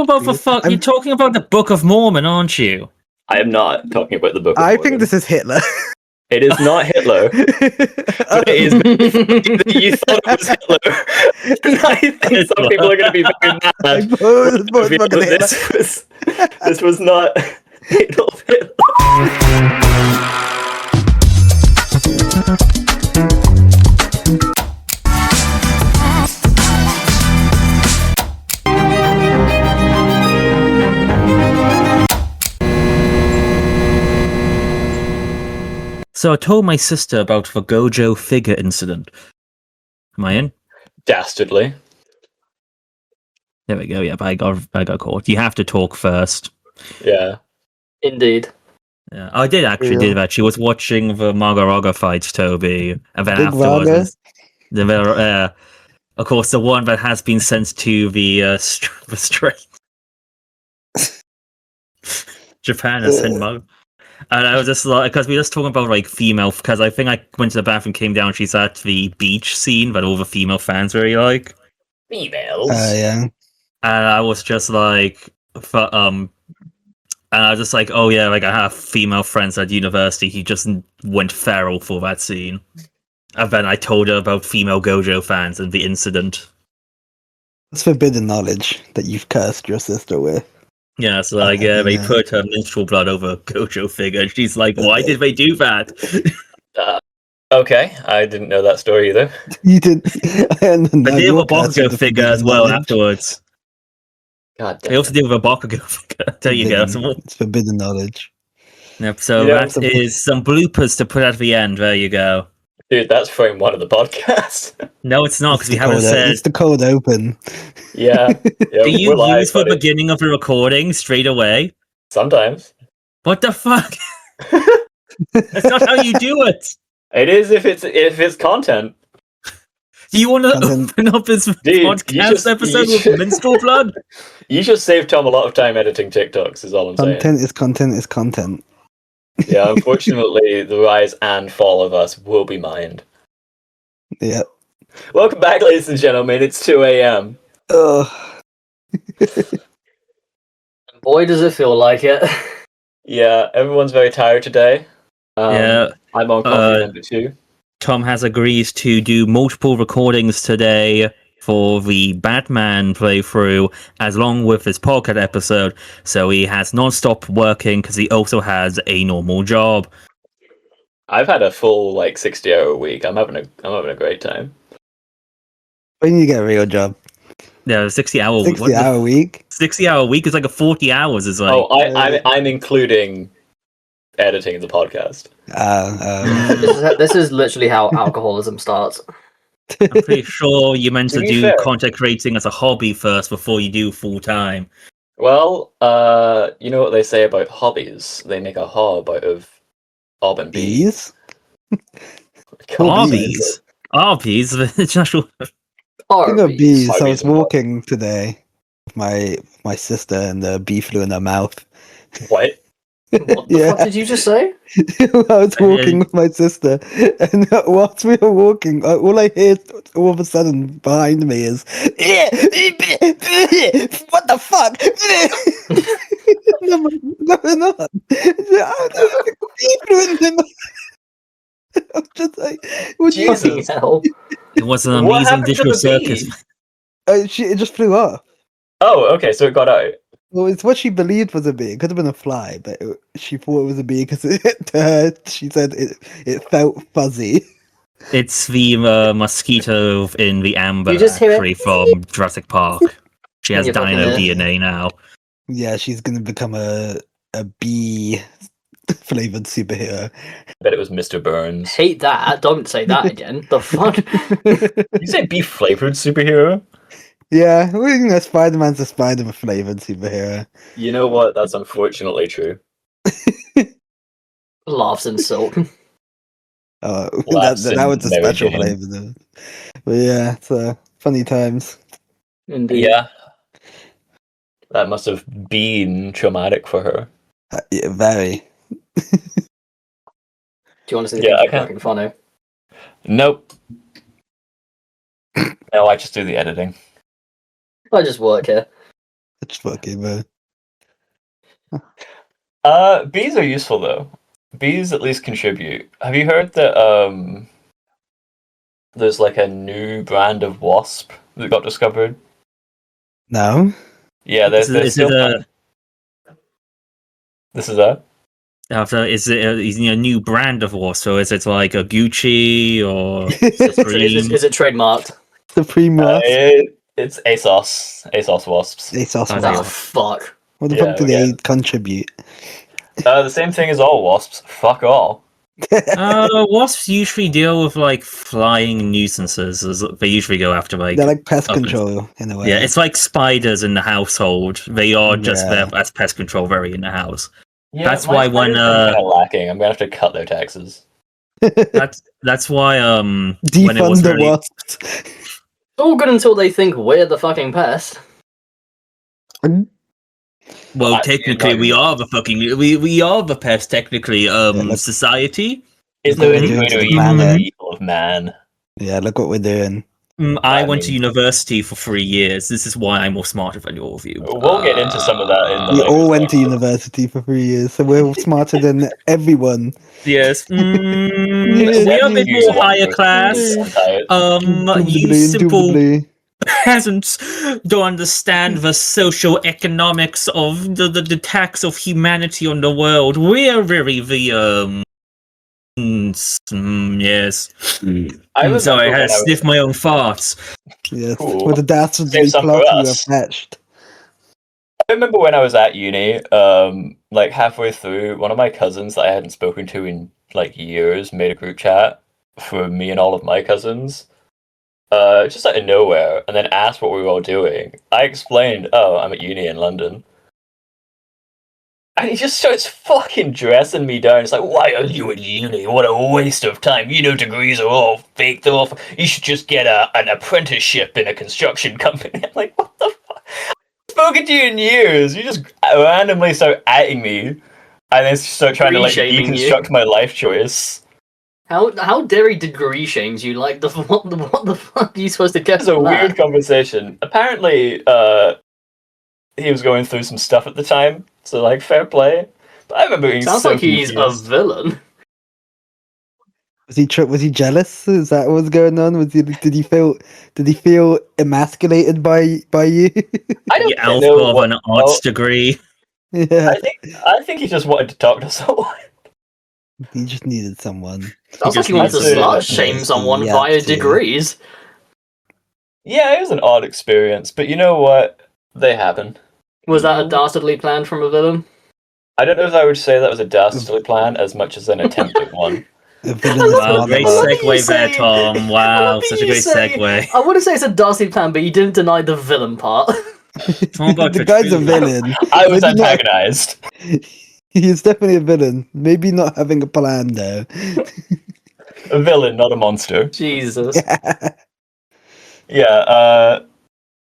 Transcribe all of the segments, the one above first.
You're talking about the Book of Mormon, aren't you? I am not talking about the Book of I Mormon. think this is Hitler. It is not Hitler. But it is very funny that you thought it was Hitler. I think some people are going to be very mad. I suppose it's Reveal fucking that Hitler. this was not Adolf Hitler. So I told my sister about the Gojo figure incident. Am I in? Dastardly. There we go. Yep, I got caught. You have to talk first. Yeah. Indeed. Yeah, I did actually Yeah. do that. She was watching the Margaraga fights, Toby, and then Big afterwards, of course, the one that has been sent to the restraint. Japan has sent Marg. And I was just like, because we were just talking about like female, because I think I went to the bathroom, came down, she's at the beach scene that all the female fans really like. Females. Yeah. And I was just like, and I was just like, oh yeah, like I have female friends at university who just went feral for that scene. And then I told her about female Gojo fans and the incident. It's forbidden knowledge that you've cursed your sister with. Yeah, so like, they put her menstrual blood over a Gojo figure, and she's like, why did they do that? Okay, I didn't know that story either. You did. But they did with a Bakugo figure as well afterwards. God damn. They also did with a Bakugo figure. There you go. It's forbidden knowledge. Yep, so Yeah, that is some bloopers to put at the end. There you go. Dude, that's frame one of the podcast. No, it's not, because we haven't said... It's the cold open. Yeah. Do you use the beginning of the recording straight away? Sometimes. What the fuck? That's not how you do it. It is if it's content. Do you want to open up this podcast episode with minstrel blood? You just saved Tom a lot of time editing TikToks, is all I'm saying. Content is content is content. Yeah, unfortunately, the rise and fall of us will be mined. Yeah. Welcome back, ladies and gentlemen. It's 2 a.m. Boy, does it feel like it. Yeah, everyone's very tired today. Yeah. I'm on coffee number 2. Tom has agreed to do multiple recordings today for the Batman playthrough, as long with his podcast episode. So he has non-stop working because he also has a normal job. I've had a full 60-hour week. I'm having a great time. When you get a real job? Yeah, 60-hour 60-hour week. 60-hour week is like a 40 hours. Is like. Oh, I'm including editing the podcast. This is literally how alcoholism starts. I'm pretty sure you meant to do content creating as a hobby first before you do full time. Well, you know what they say about hobbies? They make a hob out of and bees. Hobbies. Hobbies. The international. Speaking of bees, I was walking today with my sister, and the bee flew in her mouth. What? What the fuck did you just say? I was walking with my sister, and whilst we were walking, all I hear all of a sudden behind me is, what the fuck? What's going on? I'm just like, what Jesus. Hell? It was an amazing digital circus. It just flew off. Oh, okay, so it got out. Well, it's what she believed was a bee. It could have been a fly, but she thought it was a bee because to her, she said it felt fuzzy. It's the mosquito in the amber tree from Jurassic Park. She has dino DNA now. Yeah, she's going to become a bee flavored superhero. I bet it was Mr. Burns. Hate that. Don't say that again. The fuck? You say bee flavored superhero? Yeah, well, you know, Spider-Man's a Spider-Man flavored superhero. You know what? That's unfortunately true. Laughs and salt. That was a special flavor, though. But yeah, it's funny times. Indeed. Yeah. That must have been traumatic for her. Yeah, very. Do you want to see the fucking funny? Nope. No, I just do the editing. I just work here. much fucking, man. Bees are useful though. Bees at least contribute. Have you heard that there's like a new brand of wasp that got discovered? No? Yeah, Is they're it still a This is a after? Is it a new brand of wasp? So is it like a Gucci or Supreme? Is it trademarked? Supreme Wasp? it's ASOS wasps. ASOS Oh, Oh, they Wasp. fuck. What the Yeah, fuck do we they get- contribute? The same thing as all wasps. Fuck all. Wasps usually deal with like flying nuisances. They usually go after like They're like pest up and- control in a way. Yeah, it's like spiders in the household. They are just Yeah. there as pest control, very in the house. Yeah, That's my why when, spiders are kinda lacking. I'm gonna have to cut their taxes. That's why when it Defund was the really wasps. It's all good until they think we're the fucking pest. well, I- technically we are the fucking we are the pest. Technically, look- society. Is Look there what any we're doing way to to the even the planet. evil of man? Yeah, look what we're doing. I I went to mean- university for 3 years. This is why I'm more smarter than all of you. We'll get into some of that in the We next all went to episode. university for 3 years, so we're smarter than everyone. Yes. Yeah, We are a bit yeah. more higher class. You simple peasants don't understand the social economics of the tax of humanity on the world. We're really the yes. I remember So I had when to sniff my own farts. Yes, Cool. what a dastardly Save some plot for you have us. hatched. I remember when I was at uni, like halfway through, one of my cousins that I hadn't spoken to in like years made a group chat for me and all of my cousins, just out of nowhere, and then asked what we were all doing. I explained, "Oh, I'm at uni in London," and he just starts fucking dressing me down. It's like, "Why are you at uni? What a waste of time! You know, degrees are all fake. They're all. You should just get an apprenticeship in a construction company." I'm like, "What the fuck?" Spoken to you in years. You just randomly start atting me, and then start trying to like Re-shaming you. deconstruct my life choice. How dare he degree shames you? Like what the fuck are you supposed to get It's a from weird that? conversation. Apparently, he was going through some stuff at the time, so like fair play. But I remember being Sounds so like he's a confused. villain. Was he jealous? Is that what was going on? Did he feel emasculated by you? I don't The know alpha of what. an arts degree. Yeah, I think he just wanted to talk to someone. he just needed someone. Sounds like just he wants to needs to- slut shame someone Yeah, via too. degrees. Yeah, it was an odd experience, but you know what? They happen. Was that a dastardly plan from a villain? I don't know if I would say that was a dastardly plan as much as an attempted one. A villainous Wow, great monologue. that you segue there, say- Tom. I Wow, love that such a you great say- segue. I wouldn't say it's a dastardly plan, but you didn't deny the villain part. Talk about The guy's a Katrina. villain. I was Maybe not- antagonized. He's definitely a villain. Maybe not having a plan though. A villain, not a monster. Jesus. Yeah,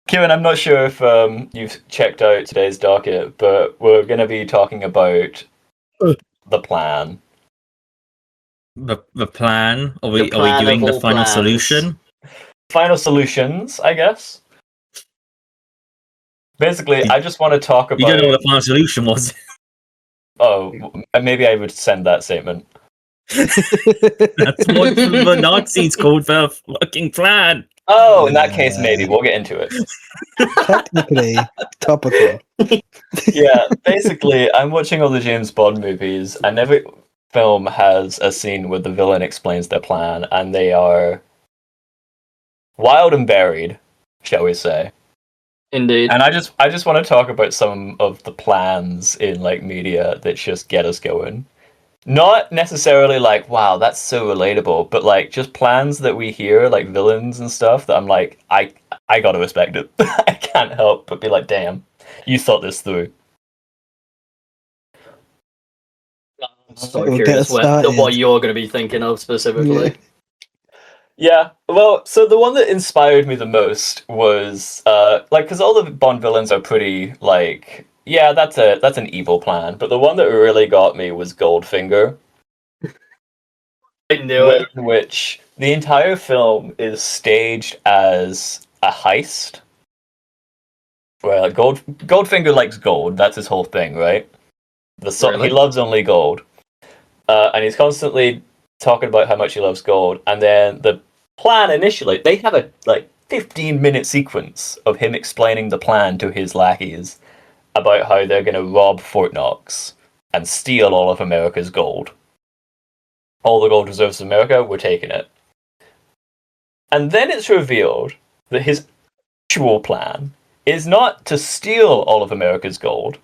Kieran, I'm not sure if you've checked out today's docket, but we're going to be talking about the plan. The plan? Are we plan doing of the all final plans. solution? Final solutions, I guess. Basically, I just want to talk You don't know about. what the final solution was. Oh, maybe I would send that statement. That's what the Nazis called the fucking plan. Oh, in that case, maybe we'll get into it. Technically topical. Yeah, basically, I'm watching all the James Bond movies, and every film has a scene where the villain explains their plan, and they are wild and varied, shall we say. Indeed. And I just want to talk about some of the plans in like media that just get us going. Not necessarily like, wow, that's so relatable, but like just plans that we hear, like villains and stuff, that I'm like, I gotta respect it. I can't help but be like, damn, you thought this through. I'm so We'll get curious started. what you're going to be thinking of specifically. Yeah, well, so the one that inspired me the most was like, because all the Bond villains are pretty like, yeah, that's an evil plan, but the one that really got me was Goldfinger, I knew it. in which the entire film is staged as a heist, Where like Goldfinger likes gold. That's his whole thing, right? Really? He loves only gold, and he's constantly talking about how much he loves gold. And then the plan initially, they have a 15-minute sequence of him explaining the plan to his lackeys about how they're going to rob Fort Knox and steal all of America's gold. All the gold reserves of America, we're taking it. And then it's revealed that his actual plan is not to steal all of America's gold,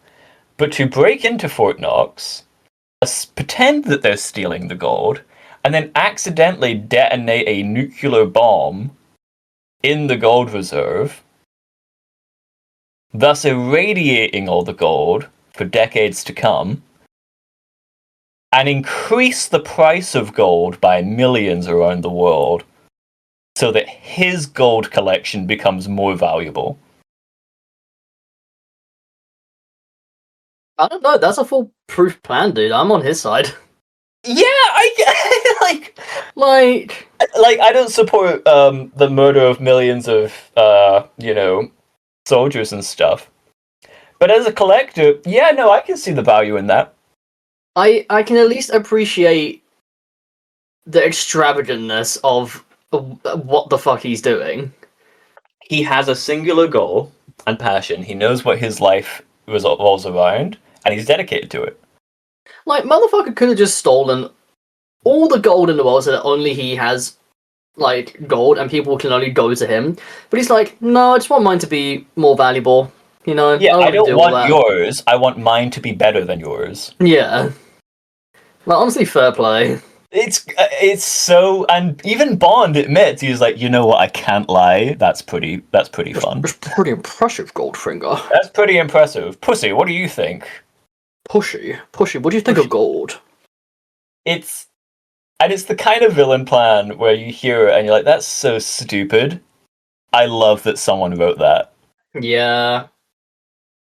but to break into Fort Knox, pretend that they're stealing the gold, and then accidentally detonate a nuclear bomb in the gold reserve, thus irradiating all the gold for decades to come, and increase the price of gold by millions around the world so that his gold collection becomes more valuable. I don't know. That's a foolproof plan, dude. I'm on his side. Yeah, I Like, I don't support the murder of millions of soldiers and stuff. But as a collector, yeah, no, I can see the value in that. I can at least appreciate the extravagantness of what the fuck he's doing. He has a singular goal and passion. He knows what his life revolves around, and he's dedicated to it. Like, motherfucker could have just stolen all the gold in the world so that only he has, like, gold and people can only go to him. But he's like, no, I just want mine to be more valuable. You know? Yeah, I don't do all want that. yours. I want mine to be better than yours. Yeah. Like, honestly, fair play. It's so, and even Bond admits, he's like, you know what, I can't lie. That's pretty fun. It's pretty impressive, Goldfinger. That's pretty impressive. Pussy, what do you think? Pushy, what do you think of gold? It's the kind of villain plan where you hear it and you're like, that's so stupid. I love that someone wrote that. Yeah.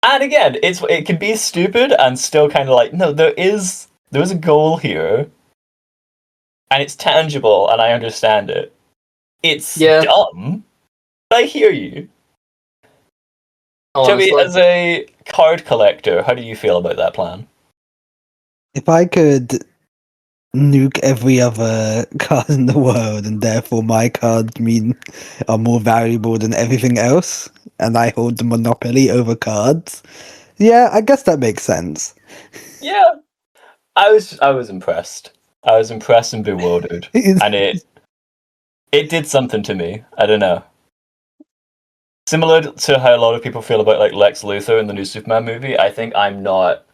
And again, it can be stupid and still kind of like, no, there is a goal here. And it's tangible and I understand it. It's dumb. But I hear you. Honestly. Toby, as a card collector, how do you feel about that plan? If I could nuke every other card in the world and therefore my cards are more valuable than everything else, and I hold the monopoly over cards, yeah, I guess that makes sense. Yeah. I was impressed. I was impressed and bewildered. And it did something to me. I don't know. Similar to how a lot of people feel about like Lex Luthor in the new Superman movie, I think I'm not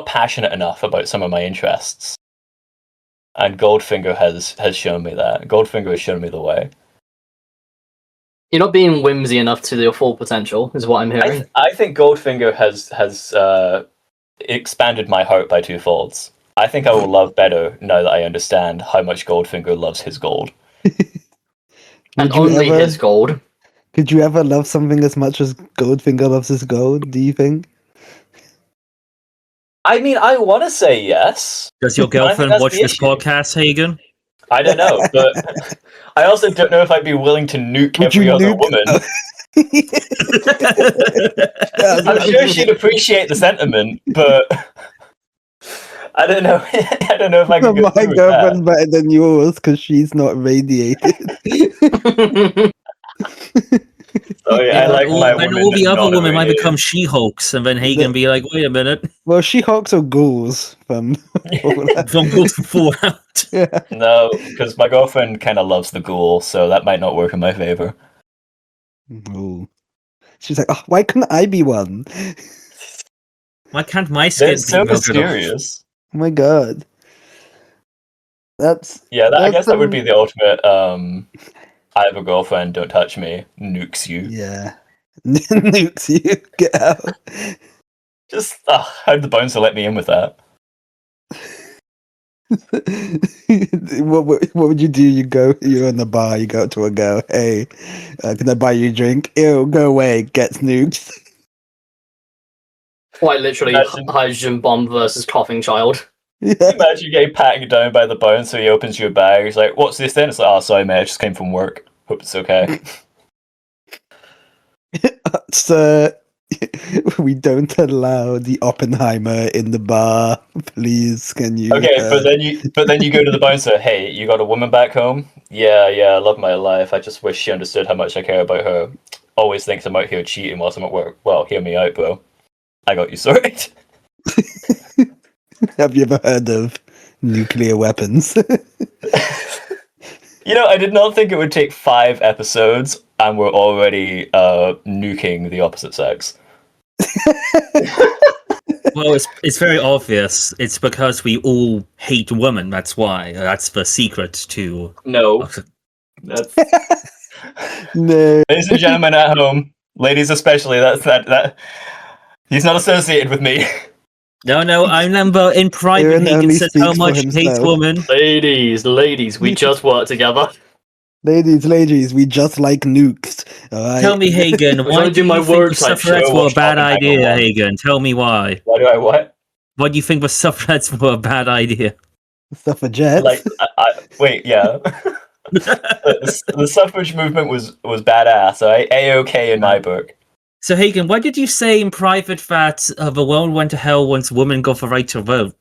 passionate enough about some of my interests. And Goldfinger has shown me that. Goldfinger has shown me the way. You're not being whimsy enough to your full potential, is what I'm hearing. I think Goldfinger has expanded my heart by twofolds. I think I will love better now that I understand how much Goldfinger loves his gold. And only his gold. Could you ever love something as much as Goldfinger loves his gold, do you think? I mean, I want to say yes. Does your girlfriend watch this podcast, Hagen? I don't know, but I also don't know if I'd be willing to nuke every other woman. I'm sure she'd appreciate the sentiment, but I don't know. I don't know if I can. My girlfriend's better than yours because she's not radiated. Sorry, I like my women. Then all the other women might non-irradiated. become She-Hulks, and then Hagen be like, "Wait a minute." Well, She-Hulks are ghouls from From Ghouls from Fallout. Yeah. No, because my girlfriend kind of loves the ghoul, so that might not work in my favor. Ooh. She's like, oh, why couldn't I be one? Why can't my skin They're be so melted off? mysterious. Oh my god. That's I guess that would be the ultimate. I have a girlfriend. Don't touch me. Nukes you. yeah. Nukes you. Get out. Just how'd the bouncer let me in with that? what would you do? You're in the bar, you go up to a girl, hey, can I buy you a drink? Ew, go away, gets nuked. Quite literally, hydrogen bomb versus coughing child. Yeah. Imagine you getting patted down by the bouncer, he opens your bag, he's like, what's this then? It's like, oh, sorry mate, I just came from work. Hope it's okay. Sir, we don't allow the Oppenheimer in the bar. Please, can you? Okay, but then you go to the bar and say, "Hey, you got a woman back home? Yeah, I love my life. I just wish she understood how much I care about her. Always thinks I'm out here cheating whilst I'm at work. Well, hear me out, bro. I got you sorted." Have you ever heard of nuclear weapons? I did not think it would take 5 episodes, and we're already nuking the opposite sex. Well, it's very obvious. It's because we all hate women. That's why. That's the secret to. No. That's... No. Ladies and gentlemen at home, ladies especially, that he's not associated with me. No. I remember in private, Aaron Hagen only said how speaks for much he hates himself. women. Ladies, we just work together. Ladies, we just like nukes. All right. Tell me, Hagen, I'm why trying to do do my you think word the type suffragettes shit. were a bad Oppenheimer idea, won. Hagen? Tell me why. Why do I what? Why do you think the suffragettes were a bad idea? Suffragettes. Like, wait, yeah. the suffrage movement was badass. A-okay in my book. So, Hagen, why did you say in private that the world went to hell once women got the right to vote?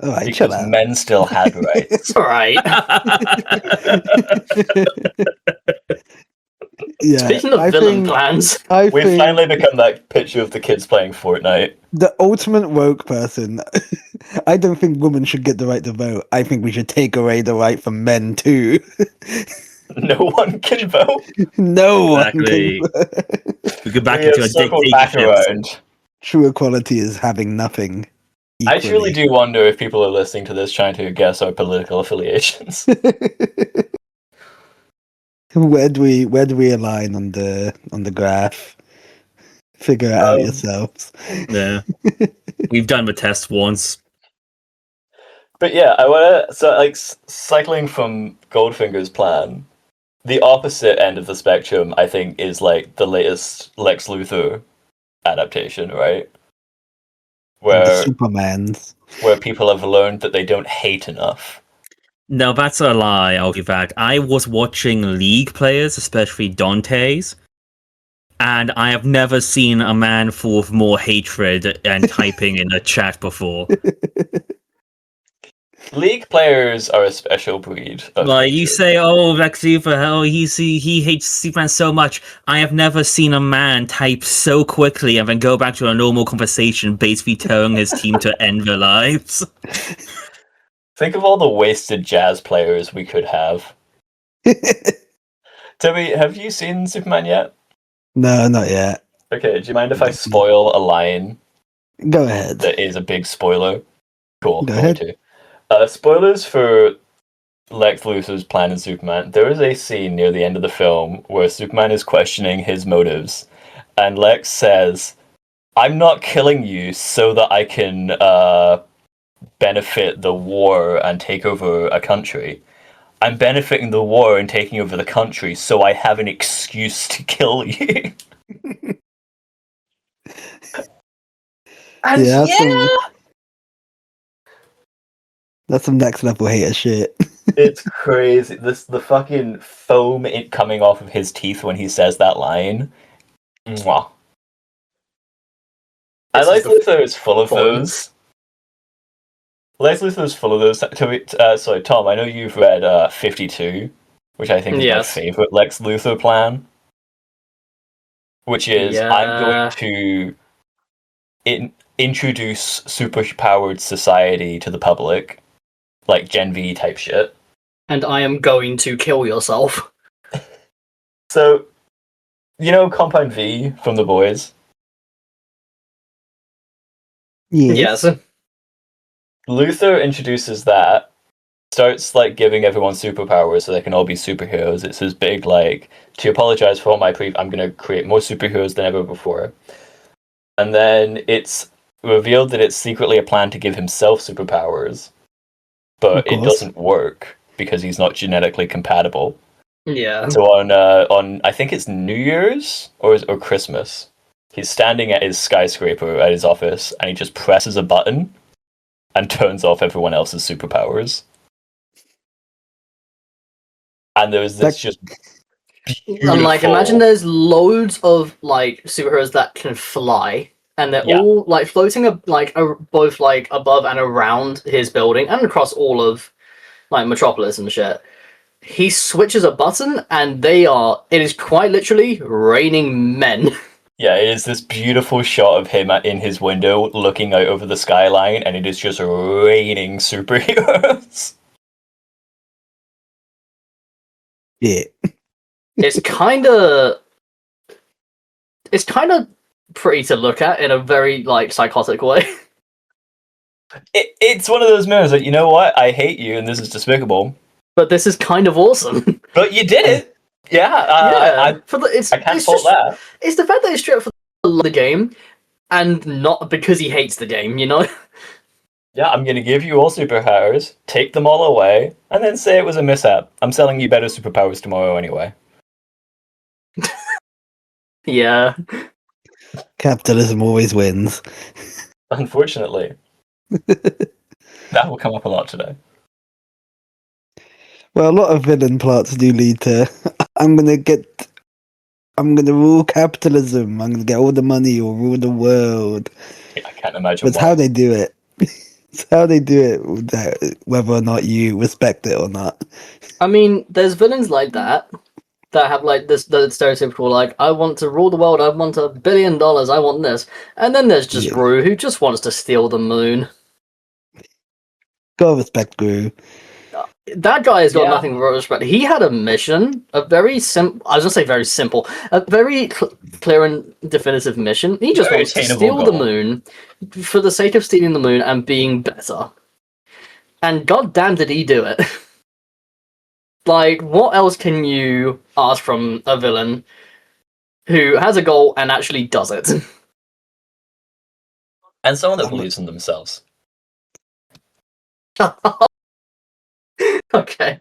All right, shut Because up. men still had rights. Alright. Yeah. Speaking of villain plans, I We've think finally become that picture of the kids playing Fortnite. the ultimate woke person. I don't think women should get the right to vote. I think we should take away the right from men too. No one can vote. No one Exactly. can vote. We go back We into have a circled back dictatorship. around. True equality is having nothing. I Equally. truly do wonder if people are listening to this trying to guess our political affiliations. Where do we align on the graph? Figure it out yourselves. Yeah. We've done the test once. But yeah, I want to cycling from Goldfinger's plan. The opposite end of the spectrum, I think, is like the latest Lex Luthor adaptation, right? The Where Supermans. people have learned that they don't hate enough. No, that's a lie. I'll give that. I was watching League players, especially Dante's, and I have never seen a man full of more hatred and typing in a chat before. League players are a special breed. Of Like, you hatred. say, oh, Lex Luthor, oh, he hates Superman so much. I have never seen a man type so quickly and then go back to a normal conversation, basically telling his team to end their lives. Think of all the wasted jazz players we could have. Toby, have you seen Superman yet? No, not yet. Okay, do you mind if I spoil a line Go ahead. that is a big spoiler? Cool. Go going ahead. to. Spoilers for Lex Luthor's plan in Superman. There is a scene near the end of the film where Superman is questioning his motives, and Lex says, "I'm not killing you so that I can benefit the war and take over a country. I'm benefiting the war and taking over the country so I have an excuse to kill you." And Yeah, that's some next level hater shit. it's crazy. The fucking foam coming off of his teeth when he says that line. Mwah. This Lex is the Luthor is full of point. those. Lex Luthor is full of those. Sorry, Tom, I know you've read 52, which I think is Yes. my favorite Lex Luthor plan. Which is, I'm going to introduce superpowered society to the public. Like Gen V type shit. and I am going to kill yourself. So, you know Compound V from The Boys? Yes. Luthor introduces that, starts like giving everyone superpowers so they can all be superheroes. It's his big like, to apologize for all my I'm going to create more superheroes than ever before. And then it's revealed that it's secretly a plan to give himself superpowers, but it doesn't work because he's not genetically compatible. Yeah. So on I think it's New Year's or Christmas, he's standing at his skyscraper at his office and he just presses a button and turns off everyone else's superpowers. And there was this just And like, imagine there's loads of like superheroes that can fly, and they're all like floating both like above and around his building and across all of like Metropolis and shit. He switches a button, and it is quite literally raining men. Yeah, it is this beautiful shot of him in his window looking out over the skyline, and it is just raining superheroes. Yeah. It's kind of pretty to look at in a very like psychotic way. It's one of those mirrors that, you know what, I hate you and this is despicable, but this is kind of awesome. But you did it. Yeah, I can't fault that. It's the fact that it's straight up for the game, and not because he hates the game. You know. Yeah, I'm gonna give you all superpowers, take them all away, and then say it was a mishap. I'm selling you better superpowers tomorrow anyway. Yeah. Capitalism always wins. Unfortunately. That will come up a lot today. Well, a lot of villain plots do lead to I'm gonna rule capitalism, I'm gonna get all the money or rule the world. Yeah, I can't imagine That's how they do it. It's how they do it, whether or not you respect it or not. I mean, there's villains like that have like the stereotypical like, I want to rule the world, I want $1 billion, I want this. And then there's just Gru, who just wants to steal the moon. Gotta respect Gru. That guy has got nothing but respect. He had a mission, a very simple, I was gonna say very simple, a very clear and definitive mission. He just wants to steal the moon for the sake of stealing the moon and being better. And goddamn did he do it. Like, what else can you ask from a villain who has a goal and actually does it? And someone that believes in themselves. Okay.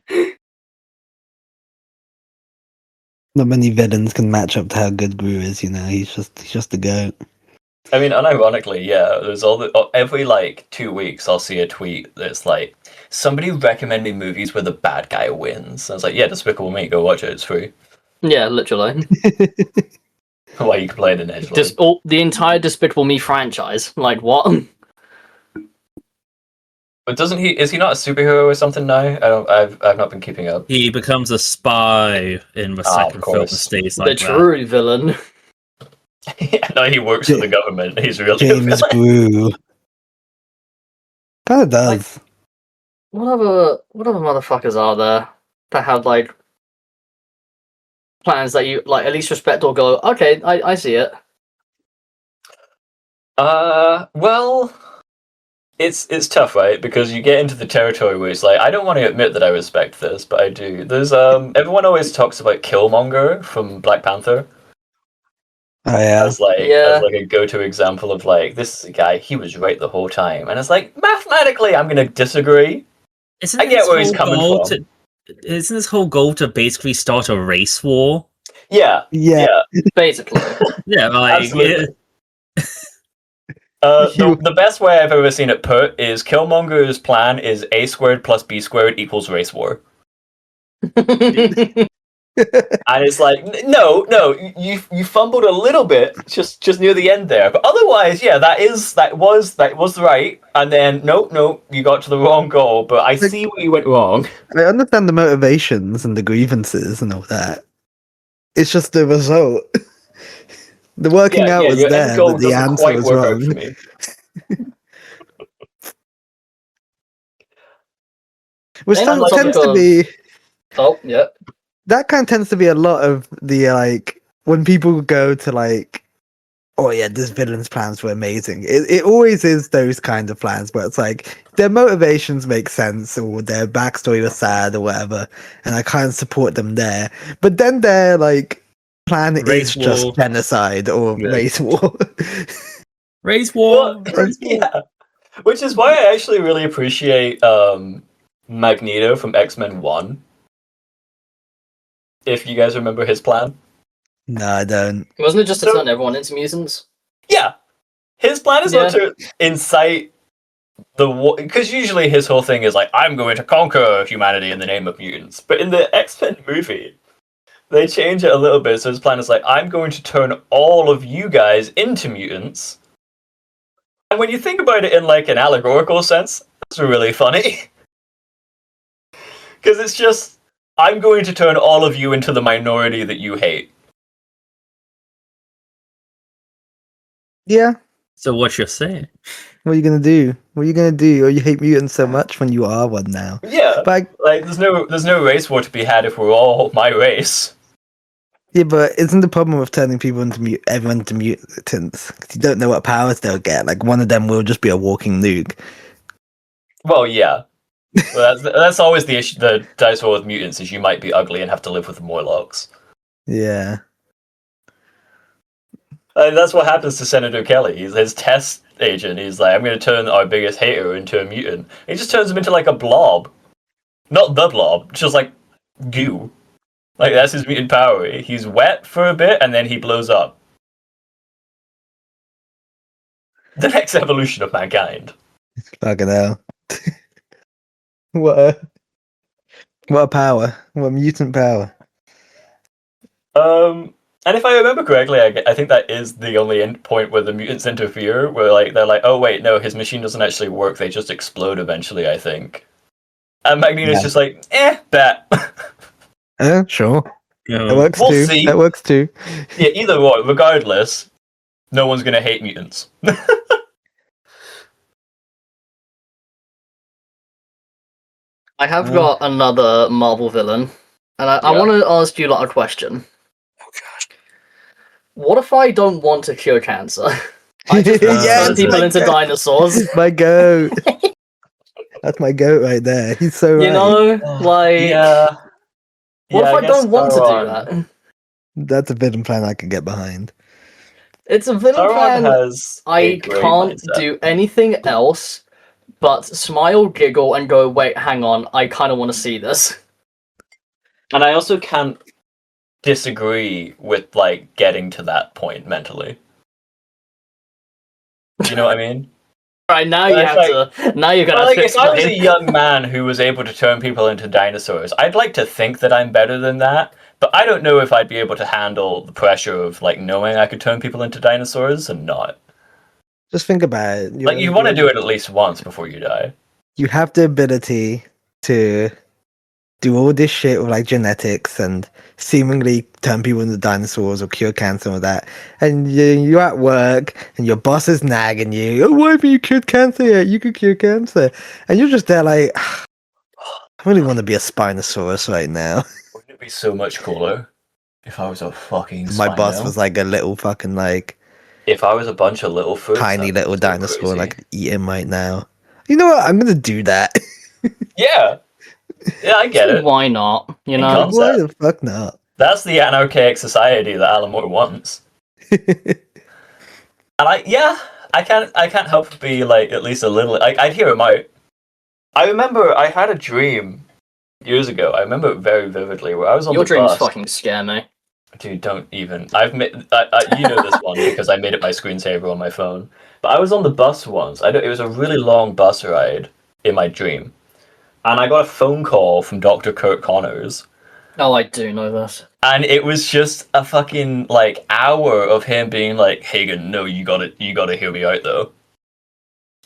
Not many villains can match up to how good Gru is, you know. He's just a goat. I mean, unironically, yeah. There's every like 2 weeks, I'll see a tweet that's like, somebody recommending movies where the bad guy wins. I was like, yeah, Despicable Me, go watch it. It's free. Yeah, literally. Why you can play it in edgelord. Just the entire Despicable Me franchise. Like what? But is he not a superhero or something now? I've not been keeping up. He becomes a spy in the second film and stays like the true villain. Yeah, no, he works for the government. He's really James Gru. Kinda does. Like, what other motherfuckers are there that have like plans that you like at least respect or go, okay, I see it. Well, it's tough, right? Because you get into the territory where it's like, I don't want to admit that I respect this, but I do. There's everyone always talks about Killmonger from Black Panther. Oh yeah. As like a go-to example of like, this is a guy, he was right the whole time. And it's like, mathematically I'm gonna disagree. I get where he's coming from. Isn't this whole goal to basically start a race war? Yeah. Basically. Yeah, like absolutely. The best way I've ever seen it put is Killmonger's plan is A squared plus B squared equals race war. And it's like, no, you fumbled a little bit just near the end there, but otherwise, yeah, that was right. And then no, you got to the wrong goal. But I see where you went wrong. I understand the motivations and the grievances and all that. It's just the result. The working out was there, but the answer was wrong. Which tends to be. Oh yeah. That kind of tends to be a lot of the like when people go to like, oh yeah, this villain's plans were amazing. It always is those kind of plans where it's like their motivations make sense or their backstory was sad or whatever, and I kind of support them there. But then their like plan is just genocide or race war. Race war. Yeah, which is why I actually really appreciate Magneto from X-Men 1. If you guys remember his plan. No, I don't. Wasn't it just to turn everyone into mutants? Yeah. His plan is not to incite the war, because usually his whole thing is like, I'm going to conquer humanity in the name of mutants. But in the X-Men movie, They change it a little bit, so his plan is like, I'm going to turn all of you guys into mutants. And when you think about it in like an allegorical sense, that's really funny. Because it's just, I'm going to turn all of you into the minority that you hate. Yeah. So what you're saying? What are you gonna do? What are you gonna do? Or you hate mutants so much when you are one now? Yeah, But like there's no race war to be had if we're all my race. yeah, but isn't the problem with turning people into everyone into mutants? 'Cause you don't know what powers they'll get. Like one of them will just be a walking nuke. Well, yeah. Well, that's always the issue. The dice roll with mutants is you might be ugly and have to live with Morlocks. Yeah. That's what happens to Senator Kelly. He's his test agent. He's like, I'm going to turn our biggest hater into a mutant. He just turns him into like a blob. Not the blob, just like goo. Like, that's his mutant power. He's wet for a bit, and then he blows up. The next evolution of mankind. Fucking hell. What a power. What a mutant power. And if I remember correctly, I think that is the only end point where the mutants interfere, where like they're like, oh wait, no, his machine doesn't actually work, they just explode eventually, I think. And Magneto's just like, bet. Sure. Yeah. That works We'll too. see. That works too. Yeah, either way, regardless, no one's gonna hate mutants. I have got another Marvel villain, and I Yeah. want to ask you like a question. Oh gosh. What if I don't want to cure cancer? I just want to Yes, turn people my into goat. dinosaurs. My goat. That's my goat right there. He's so right. You know, like, Yeah. what if I guess don't want to do Sauron- that? That's a villain plan I could get behind. It's a villain Sauron plan. has a I great can't mindset. do anything else but smile, giggle, and go, wait, hang on, I kind of want to see this. And I also can't disagree with like getting to that point mentally. Do you know what I mean? Right, now Well, you it's have to. Now you're gonna Well, have like, to if I was a explain. young man who was able to turn people into dinosaurs, I'd like to think that I'm better than that, but I don't know if I'd be able to handle the pressure of like knowing I could turn people into dinosaurs and not. Just think about it. Like, you want to do it at least once before you die. You have the ability to do all this shit with like genetics and seemingly turn people into dinosaurs or cure cancer or that. And you're at work and your boss is nagging you. Oh, why haven't you cured cancer yet? You could cure cancer. And you're just there like, I really want to be a Spinosaurus right now. Wouldn't it be so much cooler if I was a fucking My boss Spino? was like a little fucking like If I was a bunch of little fruits, tiny that'd be little so dinosaur crazy. like eat him right now. You know what? I'm gonna do that. Yeah, I get it. Why not? You In know, concept. Why the fuck not? That's the anarchaic society that Alan Moore wants. And I can't help but be like at least a little. Like, I'd hear him out. I remember I had a dream years ago. I remember it very vividly where I was on your the dreams bus. fucking scare me. Dude, don't even. You know this one because I made it my screensaver on my phone. But I was on the bus once. It was a really long bus ride in my dream, and I got a phone call from Dr. Kurt Connors. Oh, I do know this. And it was just a fucking like hour of him being like, Hagen, no, you gotta hear me out though.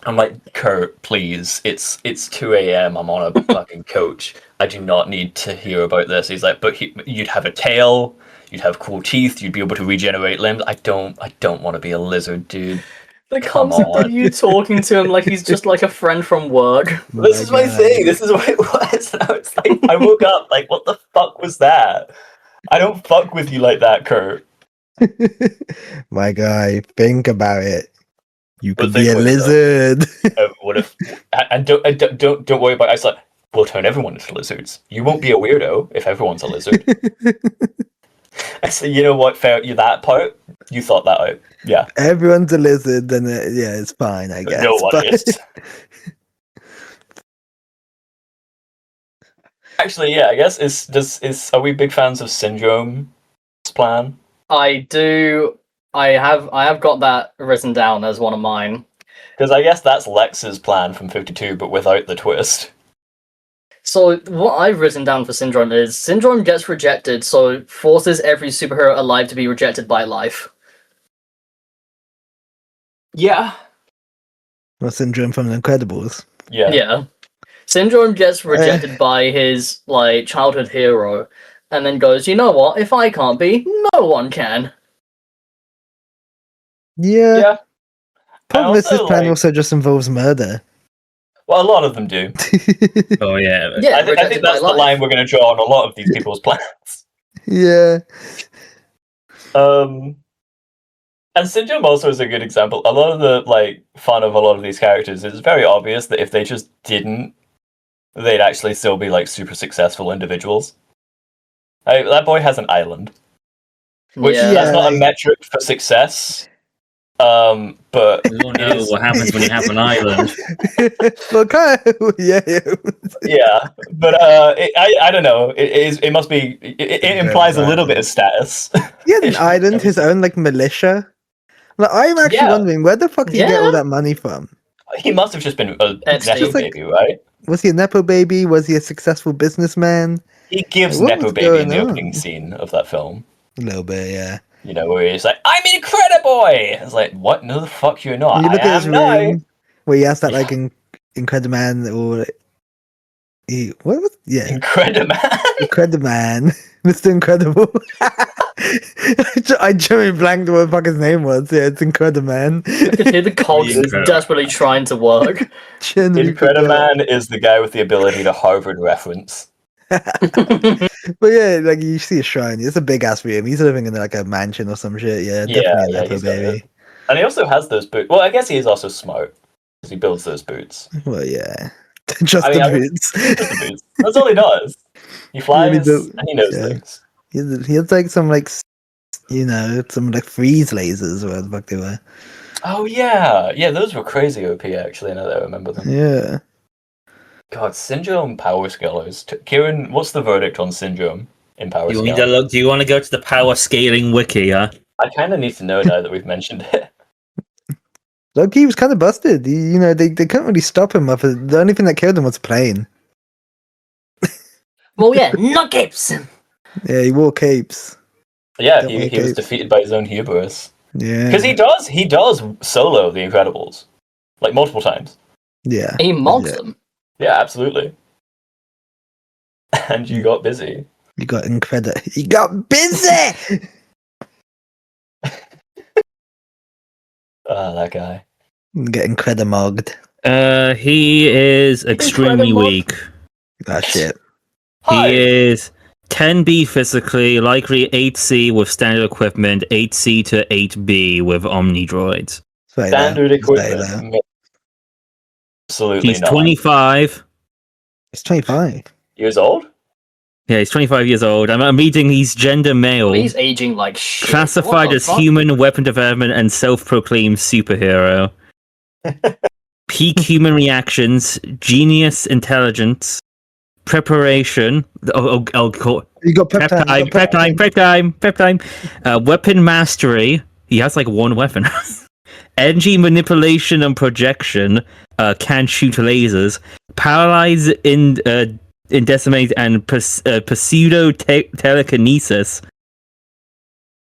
I'm like, Kurt, please, it's 2 a.m. I'm on a fucking coach. I do not need to hear about this. He's like, but you'd have a tail, you'd have cool teeth, you'd be able to regenerate limbs. I don't want to be a lizard, dude. The Come concept on. of you talking to him like he's just like a friend from work. This is my thing. This is what it was. And I was like, I woke up like, what the fuck was that? I don't fuck with you like that, Kurt. My guy, think about it. You But could be think a about it, lizard. What if? And don't worry about. I was like, we'll turn everyone into lizards. You won't be a weirdo if everyone's a lizard. I said, you know what? Fair. You that part. You thought that out. Yeah. Everyone's a lizard, then yeah, it's fine, I guess. No one but- is. Actually, yeah. I guess are we big fans of Syndrome's plan? I do. I have got that written down as one of mine. Because I guess that's Lex's plan from 52, but without the twist. So what I've written down for Syndrome is Syndrome gets rejected, so forces every superhero alive to be rejected by life. Yeah. Or Syndrome from The Incredibles. Yeah. Syndrome gets rejected by his like childhood hero, and then goes, you know what? If I can't be, no one can. Yeah. Yeah. Problem is, also, this plan like- also just involves murder. Well, a lot of them do. Oh yeah. Yeah, I think rejected by that's the life. line we're going to draw on a lot of these people's plans. Yeah. And Syndrome also is a good example. A lot of the fun of a lot of these characters is very obvious that if they just didn't, they'd actually still be super successful individuals. That boy has an island, which Yeah. that's not a like- metric for success. But We all it know is- what happens when you have an island. Well, kind of, yeah. yeah, but I don't know. It must be. It implies a little bit of status. He had an island, his own militia. Like, I'm actually Yeah. wondering where the fuck did he get all Yeah. that money from? He must have just been a Epstein. nepo baby, right? Was he a nepo baby? Was he a successful businessman? He gives What nepo was baby in the going opening on? scene of that film. A little bit, yeah. Where he's like, "I'm Incrediboy." It's like, what? No, the fuck, you're not. You look I at his am now. room where he has that Incrediman or what was Incrediman. Incrediman, Mr. Incredible. I generally blanked what the fuck his name was. Yeah, it's Incrediman. I could hear the cogs Incredible. desperately trying to work. Genuinely forgot. Incrediman is the guy with the ability to Harvard reference. But yeah, you see a shrine. It's a big ass room. He's living in a mansion or some shit. Yeah, definitely a nepo he's got baby. it. And he also has those boots. Well, I guess he is also smart because he builds those boots. Well, yeah, just I mean, the I would- boots. Just the boots. That's all he does. He flies does, and he knows yeah. things. He has some some freeze lasers or whatever the fuck they were. Oh yeah, those were crazy OP actually. Now that I remember them. Yeah. God, Syndrome power scalers. Kieran, what's the verdict on Syndrome in power Do scaling? you want to go to the power scaling wiki, huh? I kind of need to know now that we've mentioned it. Loki was kind of busted. They couldn't really stop him. The only thing that killed him was a plane. Well, yeah, nuggets. Yeah, he wore capes. Yeah, Don't he like was it. defeated by his own hubris. Yeah. Because he does solo the Incredibles, multiple times. Yeah. He mocks Yeah. them. Yeah, absolutely. And you got busy. You got incredible. He got busy. Ah, that guy. Get incredimogged. He is extremely Incredible. weak. Ah shit. Hi. He is 10B physically, likely 8C with standard equipment, 8C to 8B with Omni droids. It's very low. Standard It's very low. equipment. Absolutely He's not. 25. It's 25. Years old? Yeah, he's 25 years old. I'm reading he's gender male. He's aging like shit. Classified What the as fuck? human weapon development and self-proclaimed superhero. Peak human reactions, genius intelligence, preparation. I'll call You got prep prep time. Weapon mastery. He has one weapon. Energy manipulation and projection. Can shoot lasers. Paralyze in decimate and pseudo telekinesis.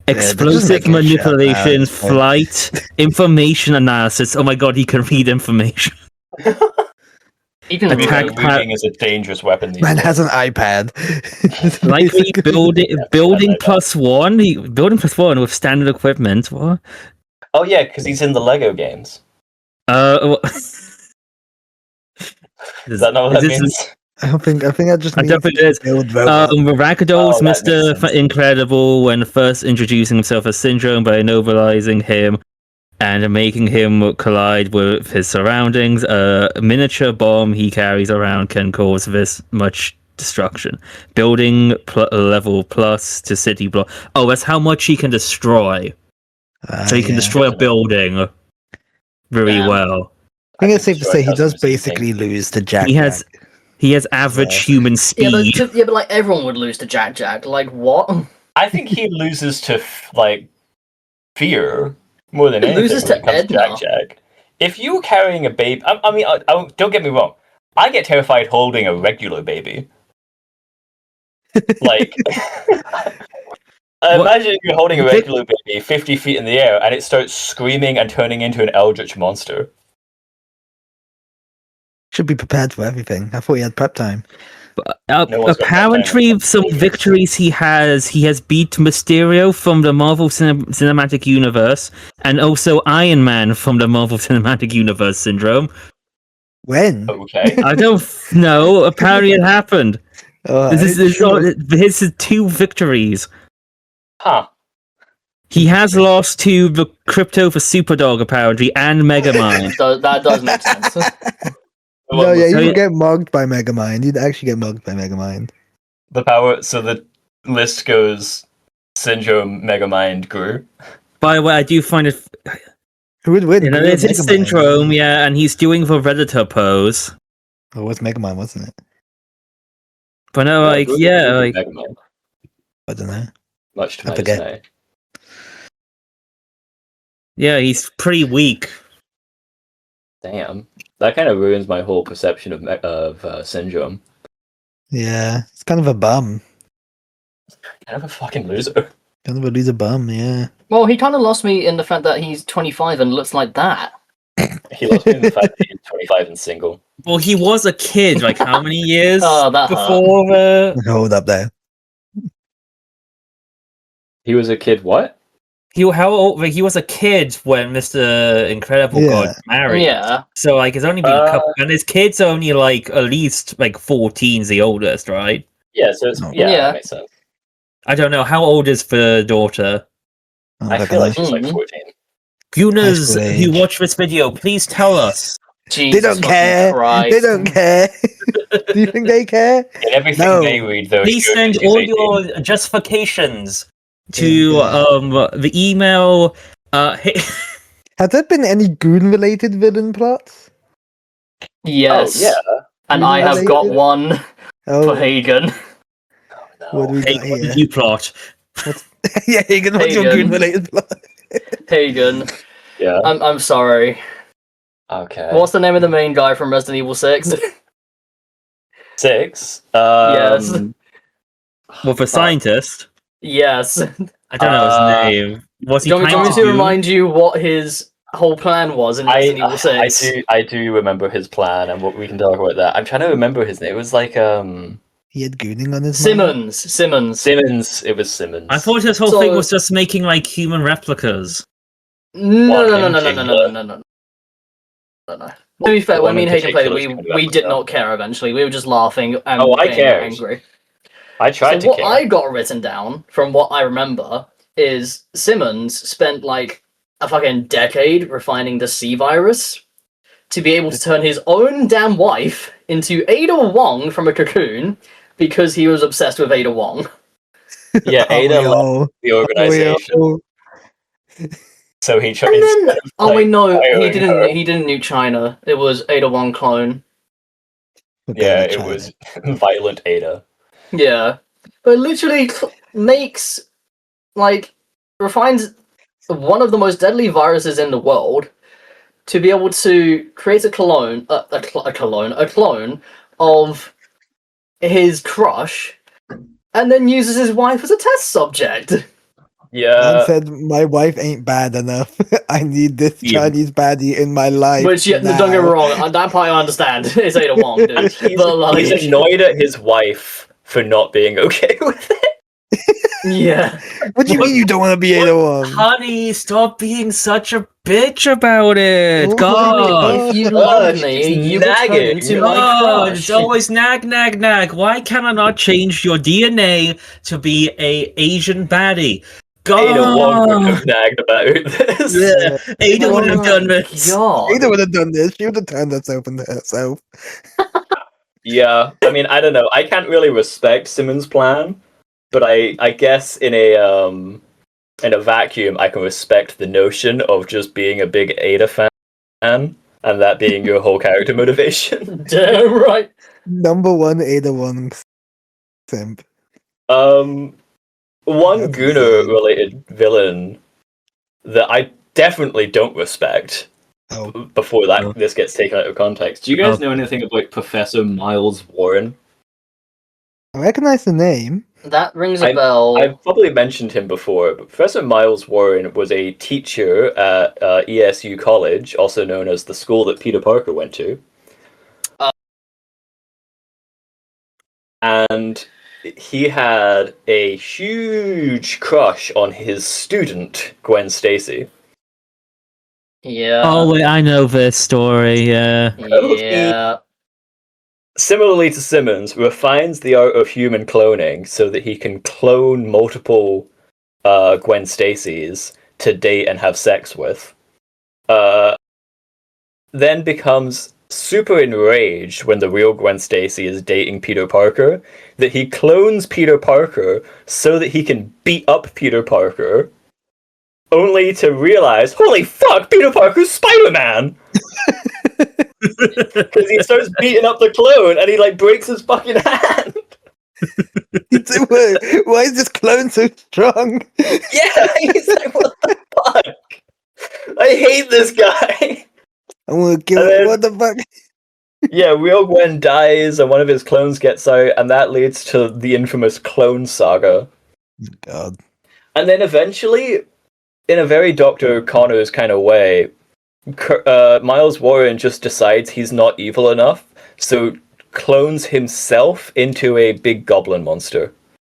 Explosive making shit up now at manipulation, this point. flight, information analysis. Oh my god, he can read information. He can Attack read. Reading is a dangerous weapon these Man days. has an iPad. Likely building like that. +1. Building +1 with standard equipment. What? Oh yeah, because he's in the Lego games. Well, Is that not what that this- means? I think that just I means definitely is. build robots. Ragdoll's Oh, that makes Mr. sense. Incredible when first introducing himself as Syndrome by novelizing him and making him collide with his surroundings. A miniature bomb he carries around can cause this much destruction. Building level plus to city block. Oh, that's how much he can destroy. So he can Yeah. destroy a building very Damn. well. I think it's safe to destroy say he does customers' basically lose to Jack. He has average Yeah. human Yeah, speed. but everyone would lose to Jack Jack. Like what? I think he loses to fear more than He anything. loses when it to comes Edna. Jack Jack. If you were carrying a baby, I don't get me wrong. I get terrified holding a regular baby. Like, imagine you're holding a regular baby 50 feet in the air and it starts screaming and turning into an eldritch monster. Should be prepared for everything. I thought he had prep time. No one's got that Apparently, time. some victories he has beat Mysterio from the Marvel Cinematic Universe, and also Iron Man from the Marvel Cinematic Universe syndrome. When? Okay. I don't know. Apparently, it happened. Alright, This is sure. his is 2 victories. Huh. He has lost to the Crypto for Superdog, apparently, and Megamind. That does make sense. No, yeah, So you'd it- get mugged by Megamind. You'd actually get mugged by Megamind. The power. So the list goes Syndrome, Megamind, Gru. By the way, I do find it. Who would win? You know, Gru or it's his Megamind? syndrome, yeah, and he's doing the Redditor pose. Oh, it was Megamind, wasn't it? But no, like, Gru yeah, would like, be Megamind, I don't know. much to I my forget. dismay. yeah, he's pretty weak. Damn. That kind of ruins my whole perception of Syndrome. Yeah, it's kind of a bum. Kind of a fucking loser. Kind of a loser bum, yeah. Well, he kind of lost me in the fact that he's 25 and looks like that. He lost me in the fact that he's 25 and single. Well, he was a kid, like, how many years Oh, that hurt. before the... Hold up there. He was a kid, what? How old? Like, he was a kid when Mr. Incredible Yeah. got married. Yeah. So, like, it's only been a couple... And his kid's only, like, at least, like, 14's the oldest, right? Yeah, so it's, Oh. yeah, Yeah. that makes sense. I don't know. How old is the daughter? I feel like she's like Mhm. 14. Gooners school who age. watch this video, please tell us. They Jesus don't fucking care. Christ. They don't care. Do you think they care? In everything No. they read, though, Please you're send just all 18. your justifications to Yeah. the email. Has there been any goon-related villain plots? Yes. Oh, yeah. And I have got Related? one Oh, for Hagen. Oh, no. what do we Hey, got what here? did you plot? Yeah, Hagen, what's your Hagen. goon-related plot? Hagen. Yeah. I'm sorry. Okay. What's the name of the main guy from Resident Evil 6? 6? Yes. Well, the scientist. Yes. I don't know Uh, his name. Was Do he you want me planning to to remind you what his whole plan was in Resident Evil 6? I do remember his plan, and what we can talk about that. I'm trying to remember his name. It was like He had gooning on his mind? Simmons. Simmons. It was Simmons. I thought his whole So- thing was just making like human replicas. No. Fucking To be fair, when me and Hagen played, particular we did not care eventually. We were just laughing and Oh, I getting cared. angry. I tried So to what care. I got written down from what I remember is Simmons spent like a fucking decade refining the C virus to be able to turn his own damn wife into Ada Wong from a cocoon because he was obsessed with Ada Wong. Yeah, Aren't Ada we left all? the organization, Aren't so he tried. And then, oh wait, no, he firing didn't. her. He didn't nuke China. It was Ada Wong clone. we? Yeah, China. it was violent Ada. Yeah, but literally makes like refines one of the most deadly viruses in the world to be able to create a clone of his crush, and then uses his wife as a test subject. Man Yeah, said, my wife ain't bad enough. I need this Yeah. Chinese baddie in my life. Which, yeah, now. don't get me wrong, that part I understand. It's Ada Wong, dude. and he's, But like, he's annoyed at his wife for not being okay with it. yeah. What do you mean you don't want to be Ada Wong? Honey, stop being such a bitch about it. Oh, God. If you Oh, love she's me, you would turn nagging. into my God, crush. it's always nag, nag, nag. Why can I not change your DNA to be a Asian baddie? Ada Wong would God. have nagged about this. Yeah, Ada would have done this. God. Ada would have done this. She would have turned herself into herself. Yeah, I mean, I don't know. I can't really respect Simmons' plan, but I guess in a vacuum, I can respect the notion of just being a big Ada fan and that being your whole character motivation. Damn right. Number one Ada Wong simp. One That's Gunnar insane. related villain that I definitely don't respect Oh, before that Oh. this gets taken out of context. Do you guys know anything about Professor Miles Warren? I recognize the name. That rings a bell. I've probably mentioned him before, but Professor Miles Warren was a teacher at ESU College, also known as the school that Peter Parker went to. And he had a huge crush on his student, Gwen Stacy. Yeah. Oh wait, I know this story. Yeah. Yeah. Similarly to Simmons, refines the art of human cloning so that he can clone multiple Gwen Stacys to date and have sex with. Then becomes super enraged when the real Gwen Stacy is dating Peter Parker, that he clones Peter Parker so that he can beat up Peter Parker, only to realize, holy fuck, Peter Parker's Spider-Man! Because he starts beating up the clone and he like breaks his fucking hand. Why is this clone so strong? Yeah, he's like, what the fuck? I hate this guy. I want to kill And it. then- What the fuck? Yeah, real Gwen dies and one of his clones gets out, and that leads to the infamous clone saga. God. And then eventually, in a very Dr. Connors kind of way, Miles Warren just decides he's not evil enough, so clones himself into a big goblin monster,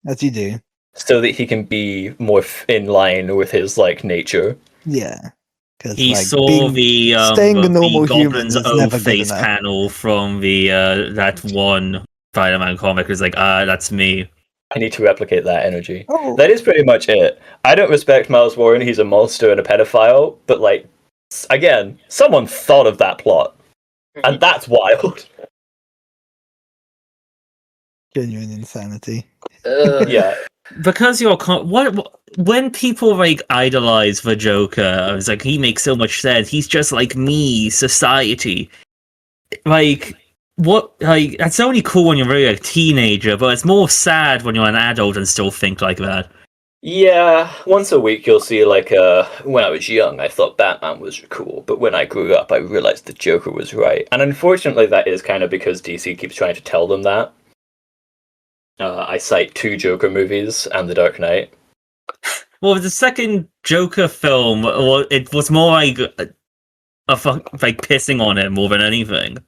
As you do. so that he can be more in line with his like nature. Yeah. He saw the staying a normal the human Goblin's is own never good face enough. panel from the that one Spider-Man comic. It was like, that's me. I need to replicate that energy. Oh, That is pretty much it. I don't respect Miles Warren. He's a monster and a pedophile, but like, again, someone thought of that plot, and that's wild. genuine insanity. Yeah, Because you're when people like idolize the Joker, I was like, he makes so much sense. He's just like me, society. Like what? Like that's only cool when you're really a teenager, but it's more sad when you're an adult and still think like that. yeah. Once a week, you'll see like, when I was young, I thought Batman was cool, but when I grew up, I realized the Joker was right. And unfortunately, that is kind of because DC keeps trying to tell them that. I cite 2 Joker movies and The Dark Knight. Well, the second Joker film, well, it was more like like pissing on him more than anything.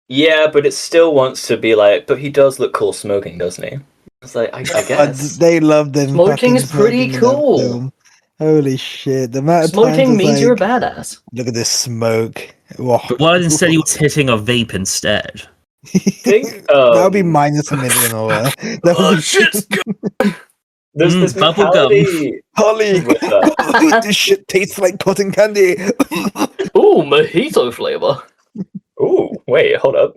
Yeah, but it still wants to be like, but he does look cool smoking, doesn't he? It's like, I guess. They love them. Smoking fucking is pretty smoking in that cool. film. Holy shit! The amount of Smoking times means it's you're a like, badass. look at this smoke. Whoa. But what instead he was hitting a vape instead? Think, that would be minus $1 million or that would be shit's there's this bubble gum. mentality Holly. with This shit tastes like cotton candy. Ooh, mojito flavor. Ooh, wait, hold up.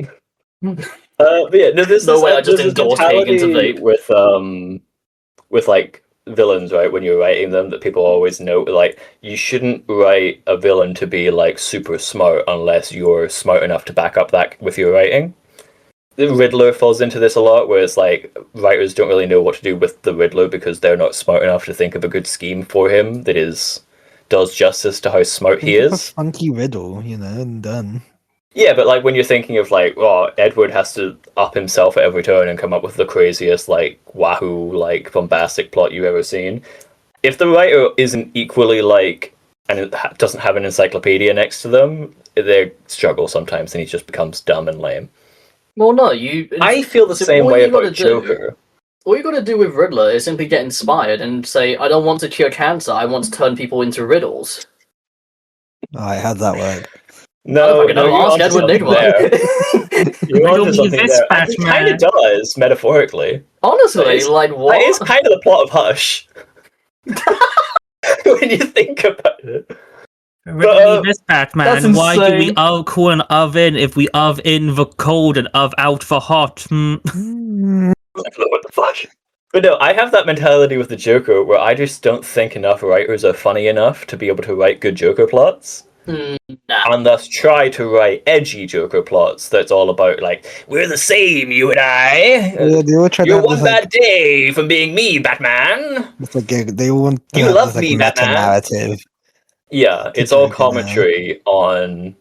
But yeah, no, there's No this, way, I just there's this endorsed Hagen to mentality vape. with like villains, right? When you're writing them, that people always note, like, you shouldn't write a villain to be like super smart unless you're smart enough to back up that with your writing. The Riddler falls into this a lot, where it's like writers don't really know what to do with the Riddler because they're not smart enough to think of a good scheme for him that does justice to how smart he Think of a is. funky riddle, and done. Yeah, but like when you're thinking of like, oh, Edward has to up himself at every turn and come up with the craziest, like, wahoo, like, bombastic plot you've ever seen. If the writer isn't equally like, and it doesn't have an encyclopedia next to them, they struggle sometimes, and he just becomes dumb and lame. Well, no, I feel the same all way you gotta about do- Joker. All you gotta do with Riddler is simply get inspired and say, I don't want to cure cancer, I want to turn people into riddles. Alright, how'd that work? No, I don't no, know, you're ask onto Edward something there. Nigma. You're Riddle onto me something this, there. He kind Batman. of does, metaphorically. Honestly, That is- like, what? That is kind of the plot of Hush. When you think about it. Riddle me this, Batman. that's Why do we insane. call an oven if we of in the cold and of out for hot? What the fuck? But no, I have that mentality with the Joker where I just don't think enough writers are funny enough to be able to write good Joker plots. Nah. And thus try to write edgy Joker plots that's all about, like, we're the same, you and I. Yeah, they all try to You're have one this, like, bad day from being me, Batman. it's like they all want to You have love this, like, me, meta Batman. narrative. Yeah, to it's all Joker now. commentary on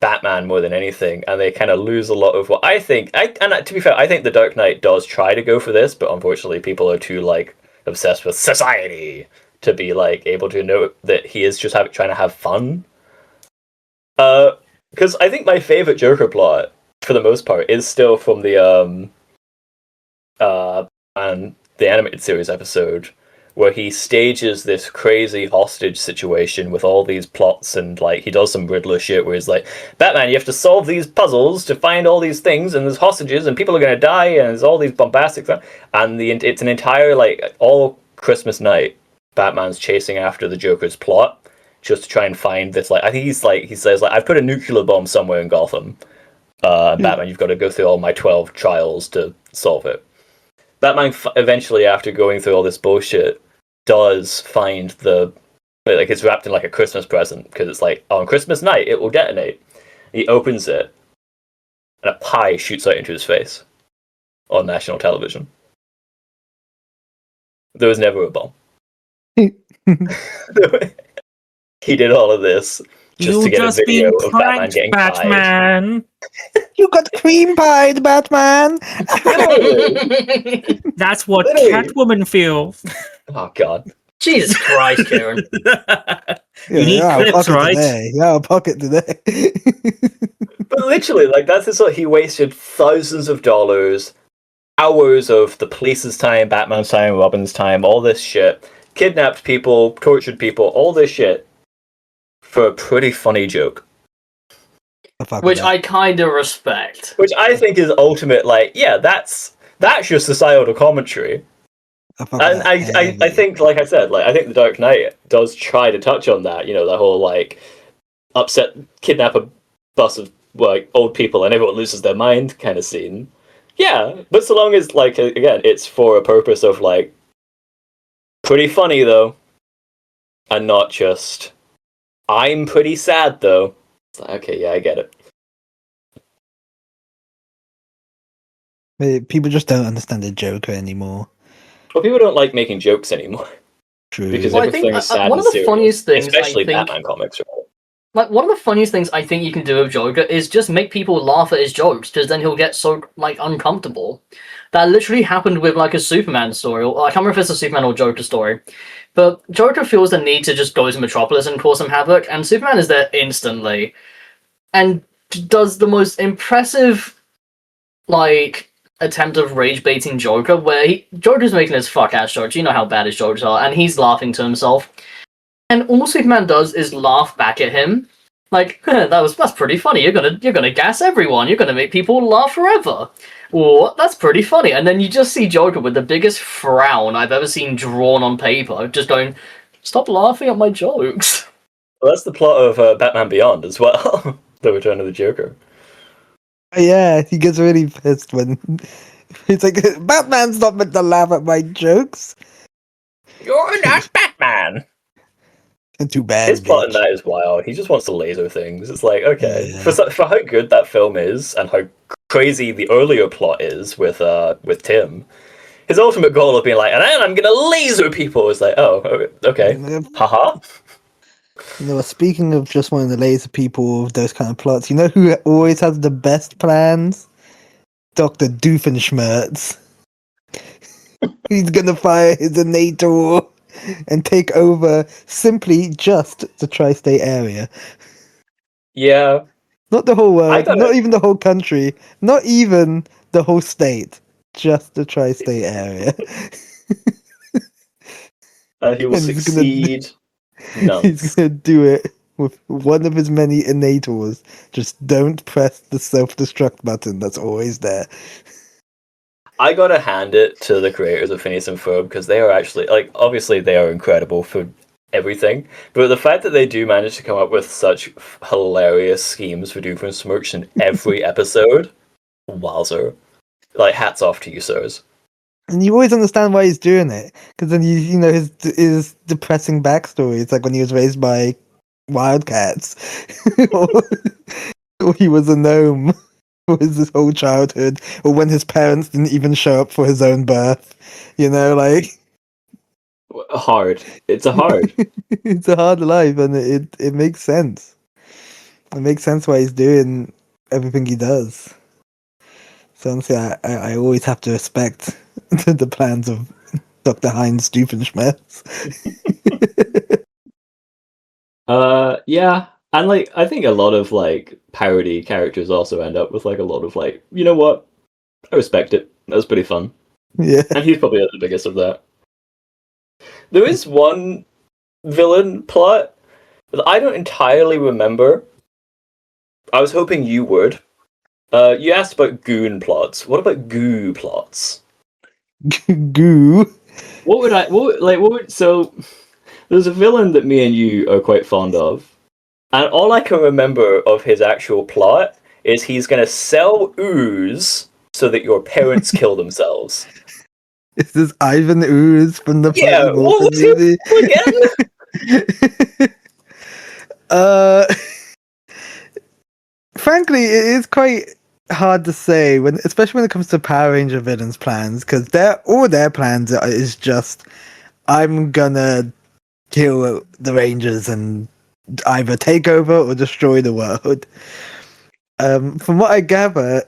Batman more than anything, and they kind of lose a lot of what I think. To be fair, I think The Dark Knight does try to go for this, but unfortunately, people are too like obsessed with society to be like able to know that he is just trying to have fun. Because I think my favorite Joker plot, for the most part, is still from the and the animated series episode where he stages this crazy hostage situation with all these plots, and like he does some Riddler shit where he's like, Batman, you have to solve these puzzles to find all these things, and there's hostages, and people are gonna die, and there's all these bombastic stuff, and it's an entire like all Christmas night, Batman's chasing after the Joker's plot just to try and find this like I think he says like I've put a nuclear bomb somewhere in Gotham. Batman, you've got to go through all my 12 trials to solve it. Batman eventually, after going through all this bullshit, does find like it's wrapped in like a Christmas present because it's like on Christmas night it will detonate. He opens it, and a pie shoots out into his face on national television. There was never a bomb. He did all of this just to get a video of Batman getting Batman. You got cream pied, Batman. That's what Literally. Catwoman feels. Oh god. Jesus Christ, Kieran. You need clips, right? Yeah, I'll pocket today. But literally, like that's just what he wasted thousands of dollars, hours of the police's time, Batman's time, Robin's time, all this shit, kidnapped people, tortured people, all this shit for a pretty funny joke. Which I kind of respect. Which I think is ultimate, like, yeah, that's your societal commentary. And I think, like I said, like I think The Dark Knight does try to touch on that, you know, that whole like kidnap a bus of like old people and everyone loses their mind kind of scene. Yeah, but so long as like again, it's for a purpose of like pretty funny though, and not just I'm pretty sad though. It's like, okay, yeah, I get it. People just don't understand the Joker anymore. Well, people don't like making jokes anymore True. because Well, I everything think is sad one and of the serious, funniest things, especially I think, Batman comics. Right? like one of the funniest things I think you can do with Joker is just make people laugh at his jokes, because then he'll get so like uncomfortable. That literally happened with like a Superman story. Or, I can't remember if it's a Superman or Joker story, but Joker feels the need to just go to Metropolis and cause some havoc, and Superman is there instantly, and does the most impressive like attempt of rage baiting Joker, where Joker's making his fuck ass jokes. You know how bad his jokes are, and he's laughing to himself. And all Superman does is laugh back at him, like that's pretty funny. You're gonna gas everyone. You're gonna make people laugh forever. What? That's pretty funny. And then you just see Joker with the biggest frown I've ever seen drawn on paper, just going, "Stop laughing at my jokes." Well, that's the plot of Batman Beyond as well. The Return of the Joker. Yeah, he gets really pissed when he's like, Batman's not meant to laugh at my jokes. You're not Batman. And too bad. His plot in bitch. that is wild. He just wants to laser things. It's like, okay, Yeah. for how good that film is and how crazy the earlier plot is with Tim, his ultimate goal of being like, and then I'm gonna laser people is like, oh, okay, haha. You know, speaking of just wanting to laser people with those kind of plots, you know who always has the best plans? Dr. Doofenshmirtz. He's gonna fire his Inator and take over simply just the tri-state area. Yeah, Not the whole world, thought not even the whole country, not even the whole state, just the tri-state area. and he will And he's gonna- succeed. He's gonna do it with one of his many innators. Just don't press the self-destruct button that's always there. I gotta hand it to the creators of Phineas and Ferb because they are actually like obviously they are incredible for everything, but the fact that they do manage to come up with such hilarious schemes for Doofenshmirtz in every episode, wowzer! Like hats off to you, sirs. And you always understand why he's doing it, because then you know his depressing backstory. It's like when he was raised by wildcats, or he was a gnome for his whole childhood, or when his parents didn't even show up for his own birth. You know, like Hard. It's a hard. It's a hard life, and it makes sense. It makes sense why he's doing everything he does. So honestly, I always have to respect the plans of Dr. Heinz Doofenshmirtz. Yeah. And like I think a lot of like parody characters also end up with like a lot of like, you know what? I respect it. That was pretty fun. Yeah. And he's probably the biggest of that. There is one villain plot that I don't entirely remember. I was hoping you would. You asked about goon plots. What about goo plots? Goo. So there's a villain that me and you are quite fond of. And all I can remember of his actual plot is he's gonna sell ooze so that your parents kill themselves. Is this Ivan Ooze from the Yeah, Funny what Morphin was it movie? Frankly, it is quite hard to say especially when it comes to Power Ranger villains' plans, because all their plans is just, I'm gonna kill the Rangers and either take over or destroy the world. From what I gather,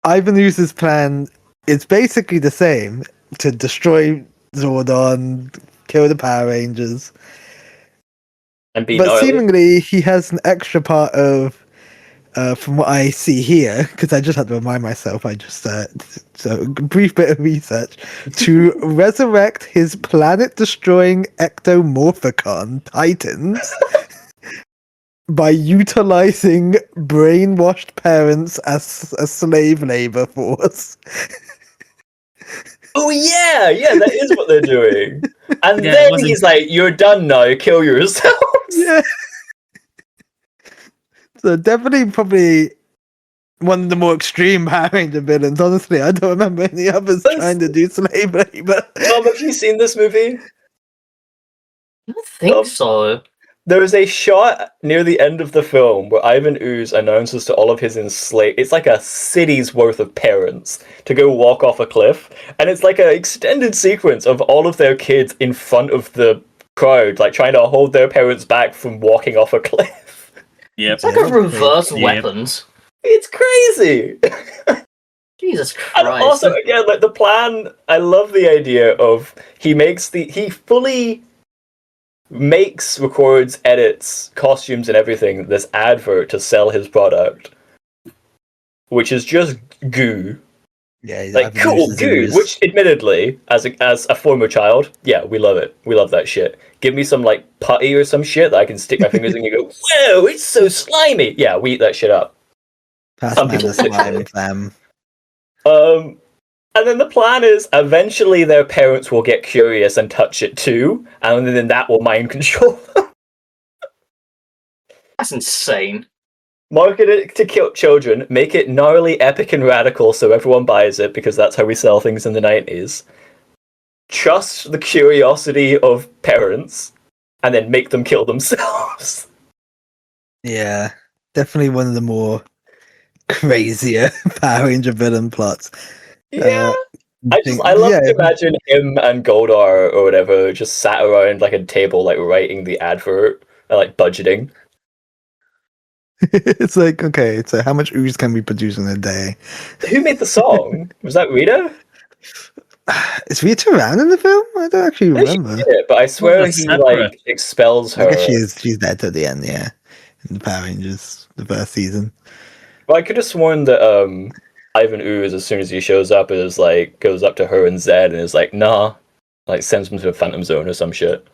Ivan Ooze's plan is basically the same: to destroy Zordon, kill the Power Rangers. And be But gnarly. seemingly, he has an extra part of, from what I see here, because I just had to remind myself, so a brief bit of research, to resurrect his planet-destroying ectomorphicon titans by utilizing brainwashed parents as a slave labor force. Oh yeah, that is what they're doing. And Yeah, then he's like, "You're done now. Kill yourselves." Yeah. So definitely, probably one of the more extreme Power Ranger villains. Honestly, I don't remember any others trying to do slave labor. Tom, have you seen this movie? I don't think so. There is a shot near the end of the film where Ivan Ooze announces to all of his enslaved, it's like a city's worth of parents, to go walk off a cliff. And it's like an extended sequence of all of their kids in front of the crowd, like trying to hold their parents back from walking off a cliff. Yep. It's like a reverse Yep. weapons. It's crazy! Jesus And Christ. also, again, like the plan, I love the idea of he fully makes, records, edits, costumes, and everything this advert to sell his product, which is just goo. Yeah, Like cool goo, which admittedly, as a former child, yeah, we love it. We love that shit. Give me some like putty or some shit that I can stick my fingers in and go, whoa, it's so slimy. Yeah, we eat that shit up. Pass Some man people the slime fam. And then the plan is eventually their parents will get curious and touch it too, and then that will mind control them. That's insane. Market it to kill children, make it gnarly, epic, and radical so everyone buys it, because that's how we sell things in the 90s. Trust the curiosity of parents, and then make them kill themselves. Yeah, definitely one of the more crazier Power Ranger villain plots. Yeah. I love to imagine him and Goldar or whatever just sat around like a table, like writing the advert and like budgeting. It's like, okay, so how much ooze can we produce in a day? Who made the song? Was that Rita? Is Rita around in the film? I don't actually No, she remember. did it, but I swear Well, he they're like separate. expels her. I guess she's dead till the end, yeah. In the Power Rangers, the first season. Well, I could have sworn that Ivan Ooze, as soon as he shows up, is like goes up to her and Zed and is like, nah, like sends them to a Phantom Zone or some shit.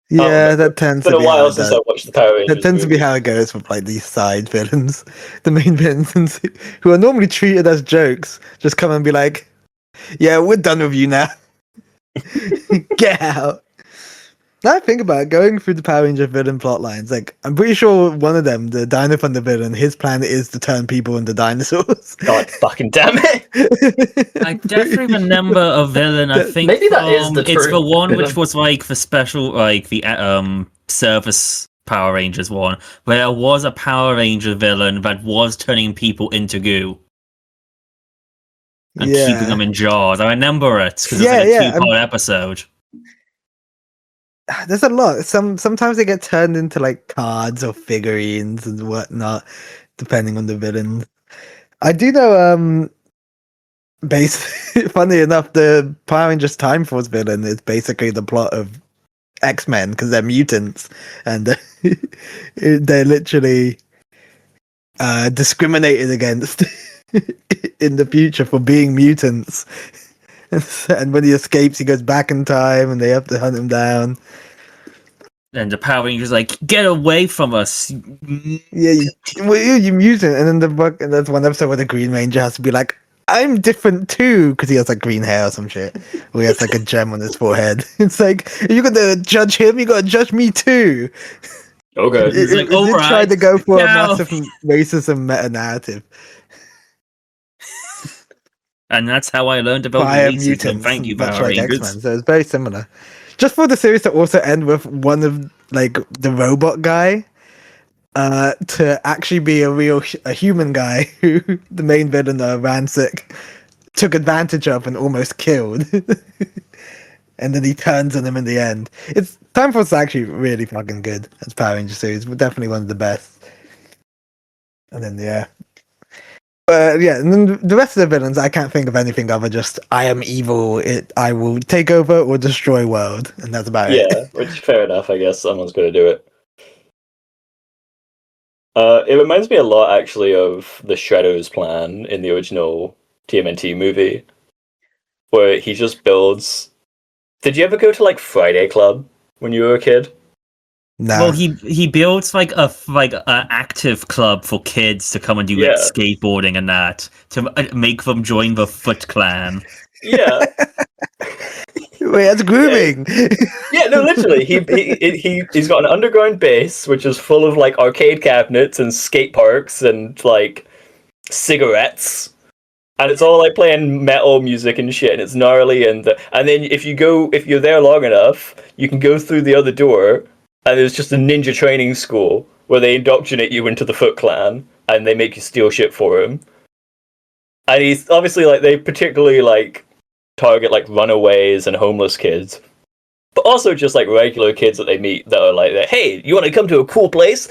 Yeah, that tends It's been to a be how while it since does. I watched the Power Rangers. That tends to be how it goes with like these side villains. The main villains who are normally treated as jokes just come and be like, yeah, we're done with you now. Get out. Now I think about it, going through the Power Ranger villain plot lines, like I'm pretty sure one of them, the Dino Thunder villain, his plan is to turn people into dinosaurs. God fucking damn it! I definitely remember a villain. I think Maybe that is the it's true the one which villain. was like the special, like the service Power Rangers one, where there was a Power Ranger villain that was turning people into goo. and keeping them in jars. I remember it because it's like a 2-part episode. There's a lot. Sometimes they get turned into like cards or figurines and whatnot, depending on the villain. I do know. Funny enough, the Power Rangers Time Force villain is basically the plot of X-Men because they're mutants and they're literally discriminated against in the future for being mutants. And when he escapes, he goes back in time, and they have to hunt him down. And the Power Rangers like, get away from us! Yeah, you mutant. And then and there's one episode where the Green Ranger has to be like, "I'm different too," because he has like green hair or some shit. Or he has like a gem on his forehead. It's like, you gonna judge him? You gotta judge me too. Okay. It's like, it tried to go for a massive racism meta narrative. And that's how I learned about racism. Thank you, Power Rangers. X-Men, so it's very similar. Just for the series to also end with one of like the robot guy to actually be a human guy who the main villain Rancic took advantage of and almost killed. And then he turns on him in the end. Time Force is actually really fucking good as Power Ranger series, but definitely one of the best. And then and then the rest of the villains, I can't think of anything other just I am evil, I will take over or destroy world, and that's about it. Yeah, which is fair enough, I guess. Someone's going to do it. It reminds me a lot, actually, of the Shredder's plan in the original TMNT movie, where he just builds... Did you ever go to, like, Friday Club when you were a kid? No. Well, he builds like a active club for kids to come and do like skateboarding and that to make them join the Foot Clan. Yeah. Wait, that's grooming. Yeah, no, literally. He's got an underground base which is full of like arcade cabinets and skate parks and like cigarettes. And it's all like playing metal music and shit, and it's gnarly. And then if you're there long enough, you can go through the other door. And there's just a ninja training school where they indoctrinate you into the Foot Clan and they make you steal shit for him. And he's obviously like, they particularly like target like runaways and homeless kids, but also just like regular kids that they meet that are like, hey, you want to come to a cool place?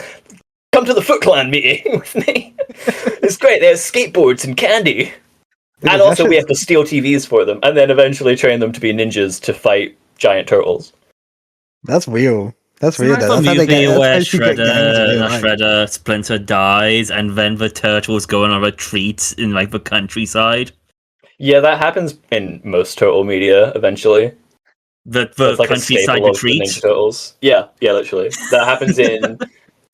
Come to the Foot Clan meeting with me. It's great. There's skateboards and candy. And also we have to steal TVs for them and then eventually train them to be ninjas to fight giant turtles. That's real. That's weird. That's a movie where Shredder Splinter dies, and then the turtles go on a retreat in like the countryside. Yeah, that happens in most turtle media eventually. The like countryside retreat. Ninja Turtles. Yeah, literally. That happens in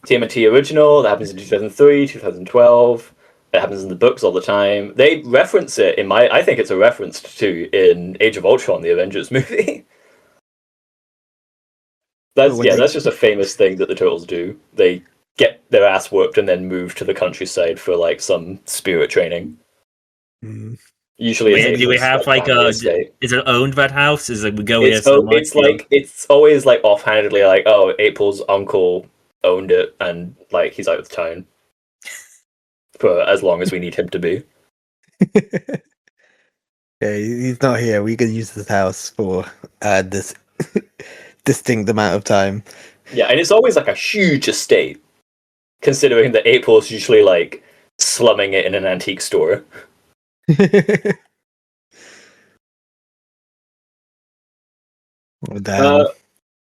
TMNT original. That happens in 2003, 2012. It happens in the books all the time. They reference it in I think it's a reference to in Age of Ultron, the Avengers movie. That's just a famous thing that the Turtles do. They get their ass whooped and then move to the countryside for like some spirit training. Mm. Usually, do we have like is it owned that house? Is it we go it's always like offhandedly like, oh, April's uncle owned it and like he's out of town for as long as we need him to be. Yeah, he's not here. We can use this house for this distinct amount of time. Yeah, and it's always like a huge estate, considering that April's usually like slumming it in an antique store.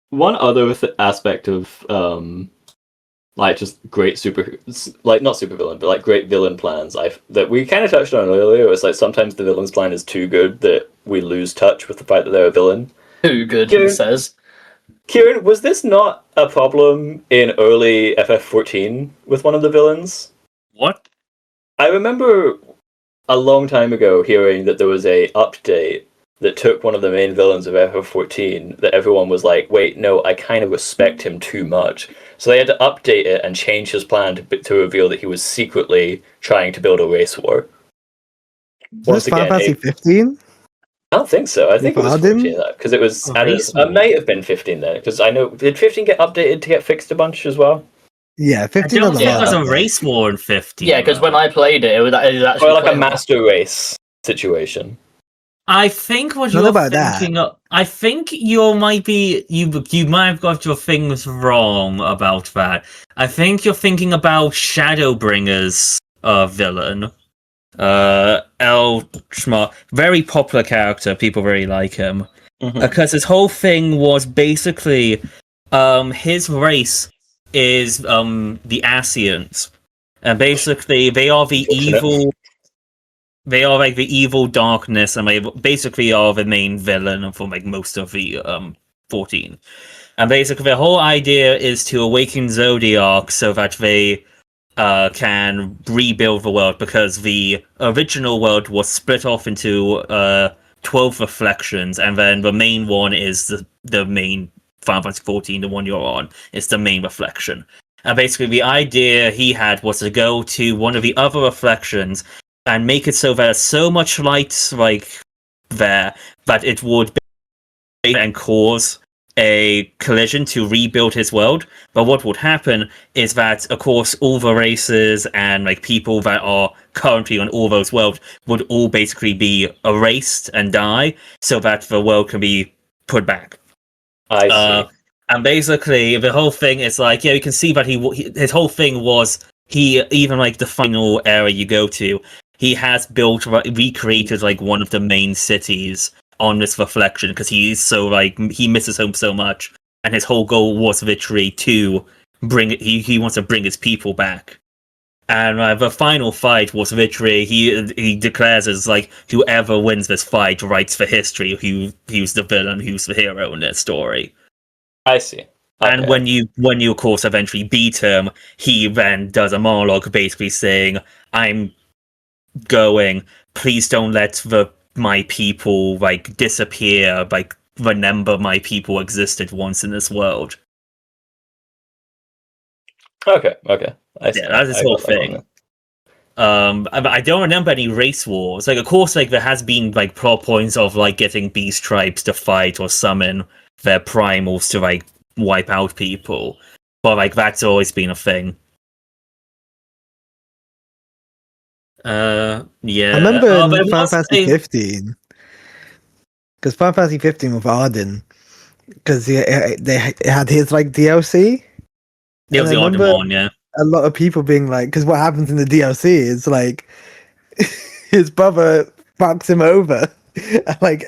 One other aspect of like just great not super villain, but like great villain plans that we kind of touched on earlier was like sometimes the villain's plan is too good that we lose touch with the fact that they're a villain. Too good, he says. Kieran, was this not a problem in early FF14 with one of the villains? What? I remember a long time ago hearing that there was a update that took one of the main villains of FF14 that everyone was like, wait, no, I kind of respect him too much. So they had to update it and change his plan to reveal that he was secretly trying to build a race war. Was Final Fantasy 15? I don't think so. I think it was 14 because it was. It might have been 15 then because I know did 15 get updated to get fixed a bunch as well? Yeah, 15. I don't think there was a race war in 15. Yeah, because when I played it, it was actually like a master race. situation. I think what Not you're about that. thinking of, I think you might have got your things wrong about that. I think you're thinking about Shadowbringer's villain. El Schma, very popular character, people really like him. Because his whole thing was basically his race is the Asians. And basically they are the evil. They are like the evil darkness, and they basically are the main villain for like most of the 14. And basically, the whole idea is to awaken Zodiac so that they can rebuild the world, because the original world was split off into 12 reflections, and then the main one is the main Final Fantasy 14, the one you're on. It's the main reflection. And basically, the idea he had was to go to one of the other reflections and make it so there's so much light like there that it would and cause a collision to rebuild his world. But what would happen is that, of course, all the races and like people that are currently on all those worlds would all basically be erased and die, so that the world can be put back. I see. And basically, the whole thing is like, yeah, you can see that his whole thing was even like the final area you go to, he has recreated like one of the main cities on this reflection, because he's so like he misses home so much, and his whole goal was literally to bring it. He wants to bring his people back, and the final fight was literally he declares as like whoever wins this fight writes for history who's the villain, who's the hero in this story. I see. Okay. And when you of course eventually beat him, he then does a monologue basically saying, "I'm going, please don't let my people like disappear, like remember my people existed once in this world." Okay. I see. Yeah, that's his whole thing. I don't remember any race wars. Like, of course, like there has been like plot points of like getting beast tribes to fight or summon their primals to like wipe out people, but like that's always been a thing. Yeah. I remember but in it Final was Fantasy 15, because Final Fantasy 15 with Arden, because they had his like DLC. It was And the I Arden remember one, yeah. a lot of people being like, because what happens in the DLC is like his brother fucks him over at like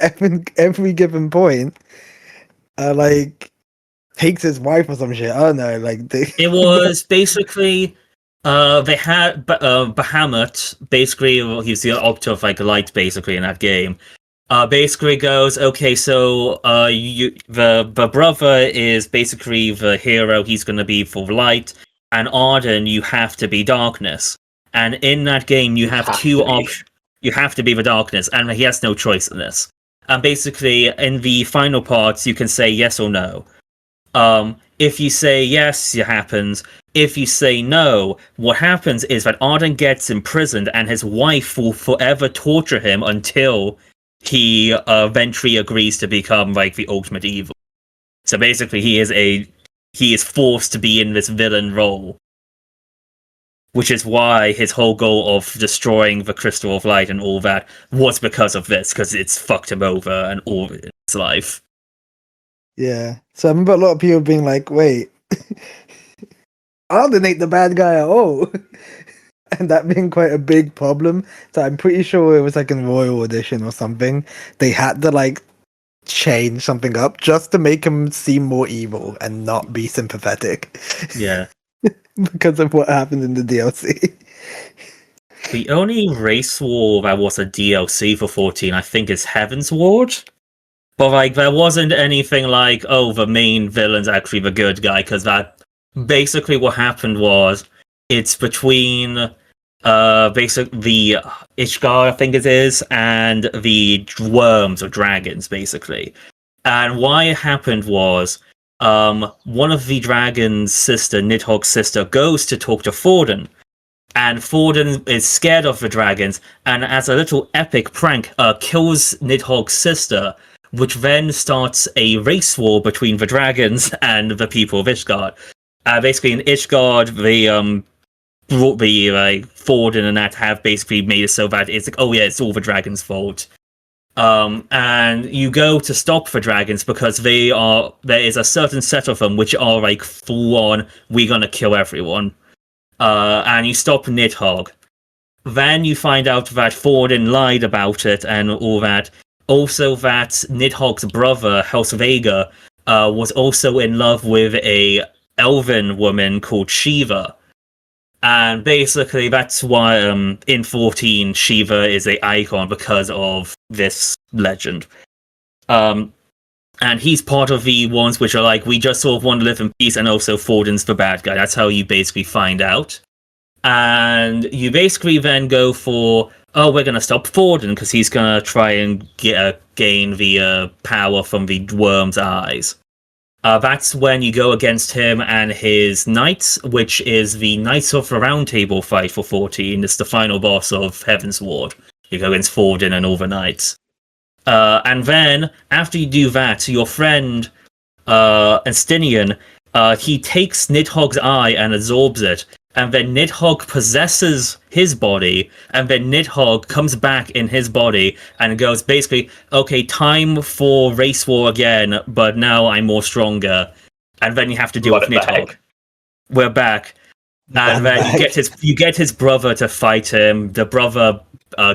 every given point, like takes his wife or some shit. I don't know, like It was basically they had Bahamut, basically he's the Octa of like light basically in that game. Basically goes, okay, so the brother is basically the hero, he's gonna be for light, and Arden you have to be darkness. And in that game you have two options. You have to be the darkness, and he has no choice in this. And basically in the final parts you can say yes or no. If you say yes, it happens. If you say no, what happens is that Arden gets imprisoned, and his wife will forever torture him until he eventually agrees to become like the ultimate evil. So basically, he is forced to be in this villain role, which is why his whole goal of destroying the Crystal of Light and all that was because of this, because it's fucked him over and all his life. yeah. So I remember a lot of people being like, "Wait, Arden ain't the bad guy at all," and that being quite a big problem. So I'm pretty sure it was like in Royal Edition or something. They had to like change something up just to make him seem more evil and not be sympathetic. Yeah. Because of what happened in the DLC. The only race war that was a DLC for 14, I think, is Heaven's Ward. But like, there wasn't anything like, oh, the main villain's actually the good guy, because that basically what happened was it's between the Ishgar, I think it is, and the worms or dragons, basically. And why it happened was one of the dragon's sister, Nidhogg's sister, goes to talk to Forden. And Forden is scared of the dragons, and as a little epic prank, kills Nidhogg's sister, which then starts a race war between the dragons and the people of Ishgard. Basically, in Ishgard, brought the Forden and that have basically made it so that it's like, oh yeah, it's all the dragon's fault. And you go to stop the dragons because there is a certain set of them which are like full on, we're gonna kill everyone. And you stop Nidhogg. Then you find out that Forden lied about it and all that. Also, that Nidhogg's brother, House Vega, was also in love with a elven woman called Shiva. And basically, that's why in 14, Shiva is an icon because of this legend. And he's part of the ones which are like, we just sort of want to live in peace, and also Forden's the bad guy. That's how you basically find out. And you basically then go for, oh, we're going to stop Forden because he's going to try and gain the power from the worm's eyes. That's when you go against him and his knights, which is the Knights of the Round Table fight for 14. It's the final boss of Heaven's Ward. You go against Forden and all the knights. And then, after you do that, your friend, Estinian, he takes Nidhogg's eye and absorbs it. And then Nidhogg possesses his body, and then Nidhogg comes back in his body and goes basically, okay, time for race war again, but now I'm more stronger. And then you have to deal with Nidhogg. We're back. And then you get his brother to fight him. The brother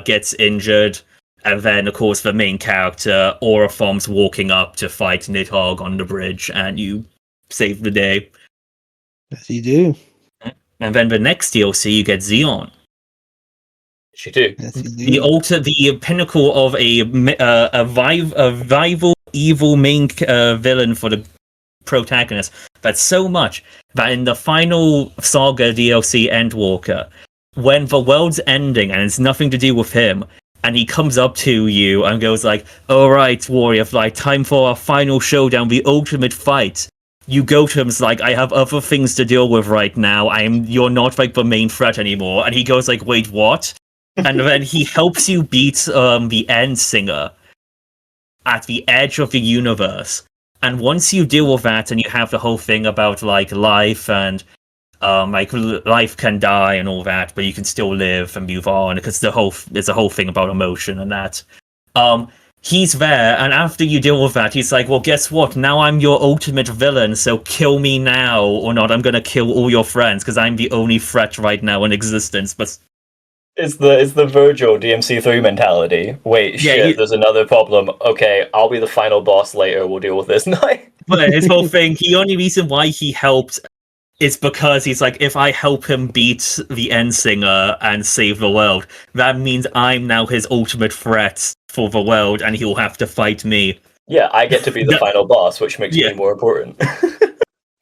gets injured. And then, of course, the main character, Orifom's walking up to fight Nidhogg on the bridge, and you save the day. Yes, you do. And then the next DLC, you get Xeon. She do. Yes, you do. The pinnacle of a rival evil main villain for the protagonist. That's so much that in the final Saga DLC Endwalker, when the world's ending and it's nothing to do with him, and he comes up to you and goes like, all right, warrior, like time for our final showdown, the ultimate fight. You go to him, it's like, I have other things to deal with right now. You're not like the main threat anymore. And he goes like, wait, what? And then he helps you beat the End Singer at the edge of the universe. And once you deal with that, and you have the whole thing about like life and like life can die and all that, but you can still live and move on because there's a whole thing about emotion and that. He's there, and after you deal with that, he's like, well, guess what? Now I'm your ultimate villain, so kill me now or not. I'm gonna kill all your friends because I'm the only threat right now in existence. But it's the Virgil DMC3 mentality. Wait, shit, there's another problem. Okay, I'll be the final boss later. We'll deal with this night. But his whole thing, the only reason why he helped is because he's like, if I help him beat the End Singer and save the world, that means I'm now his ultimate threat for the world, and he'll have to fight me. Yeah, I get to be the final boss, which makes me more important.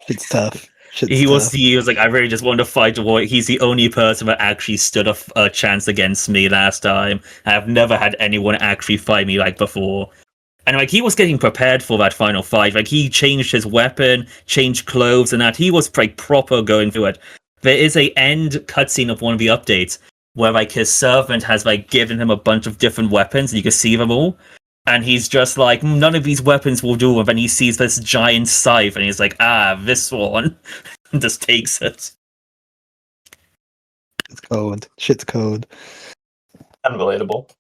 It's tough. He was like, I really just want to fight the war. He's the only person that actually stood a chance against me last time. I've never had anyone actually fight me like before. And like he was getting prepared for that final fight. Like he changed his weapon, changed clothes, and that he was like proper going through it. There is a end cutscene of one of the updates where like his servant has like given him a bunch of different weapons, and you can see them all. And he's just like, none of these weapons will do. And then he sees this giant scythe, and he's like, this one, and just takes it. It's cold. Shit's cold. Unrelatable.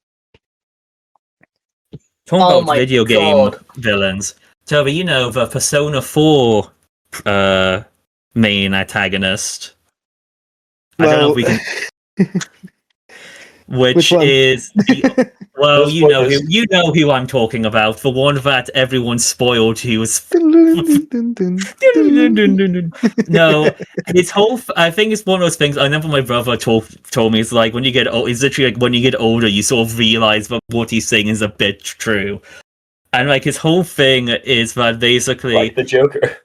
Talking about video game villains. Toby, you know the Persona 4 main antagonist. I don't know if we can. Which is well, you know who I'm talking about. The one that everyone spoiled. He was no. His whole. I think it's one of those things. I remember my brother told me. It's like when you get old. It's literally like when you get older, you sort of realize that what he's saying is a bit true. And like his whole thing is that basically like the Joker.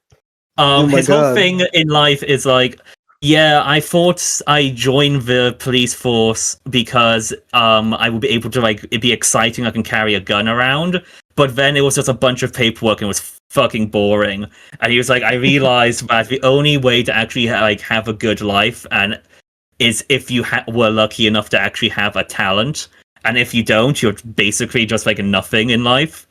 His whole thing in life is like. Yeah, I thought I joined the police force because I would be able to like it'd be exciting. I can carry a gun around, but then it was just a bunch of paperwork and it was fucking boring. And he was like, I realized that the only way to actually have a good life and is if you were lucky enough to actually have a talent, and if you don't, you're basically just like nothing in life.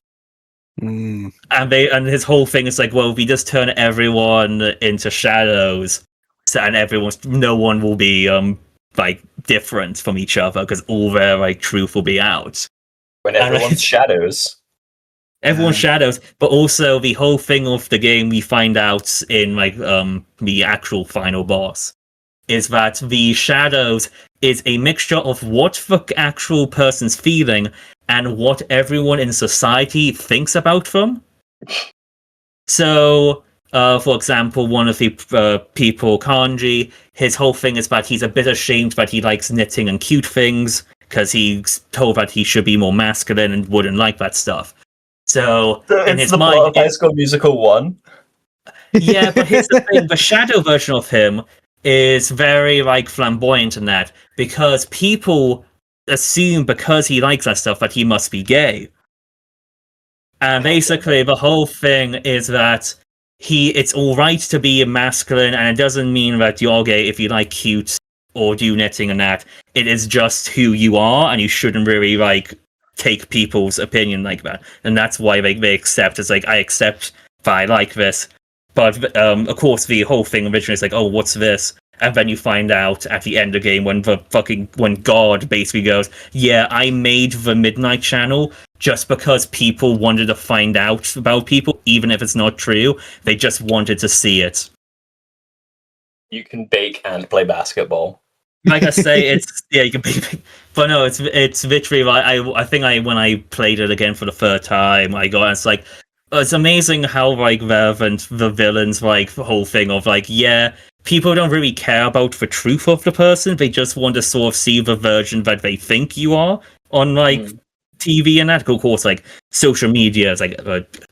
Mm. And his whole thing is like, well, if we just turn everyone into shadows. and no one will be like different from each other because all their like truth will be out. When everyone's shadows. Everyone's shadows, but also the whole thing of the game we find out in like the actual final boss is that the shadows is a mixture of what the actual person's feeling and what everyone in society thinks about them. So, for example, one of the people, Kanji, his whole thing is that he's a bit ashamed that he likes knitting and cute things because he's told that he should be more masculine and wouldn't like that stuff. So in his mind, plot of High School Musical 1. Yeah, but here's the thing: the shadow version of him is very like flamboyant in that because people assume because he likes that stuff that he must be gay. And basically, the whole thing is that it's all right to be masculine, and it doesn't mean that you're gay if you like cute or do knitting and that. It is just who you are, and you shouldn't really like take people's opinion like that. And that's why they accept. It's like I accept that I like this, but of course the whole thing originally is like, oh, what's this? And then you find out at the end of the game when God basically goes, yeah, I made the Midnight Channel just because people wanted to find out about people, even if it's not true. They just wanted to see it. You can bake and play basketball. Like I say, you can bake, but no, it's literally like I think when I played it again for the third time, it's like it's amazing how like relevant the villains like the whole thing of like, yeah, people don't really care about the truth of the person. They just want to sort of see the version that they think you are on like TV and that. Of course, like social media is like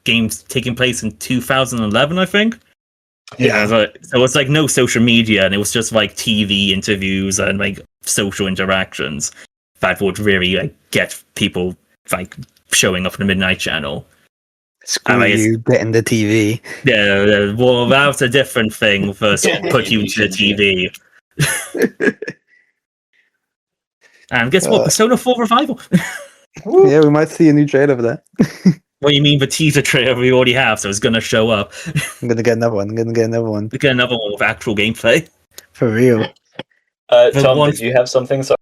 games taking place in 2011, I think. Yeah, so it's like no social media, and it was just like TV interviews and like social interactions that would really like get people like showing up in the Midnight Channel. Screw you, getting the TV. Yeah, well, that's a different thing versus put you into the TV. And guess what? Persona 4 Revival. Yeah, we might see a new trailer for that. What do you mean the teaser trailer we already have, so it's going to show up? I'm gonna get another one. We get another one with actual gameplay. For real. Tom, did you have something? Sorry?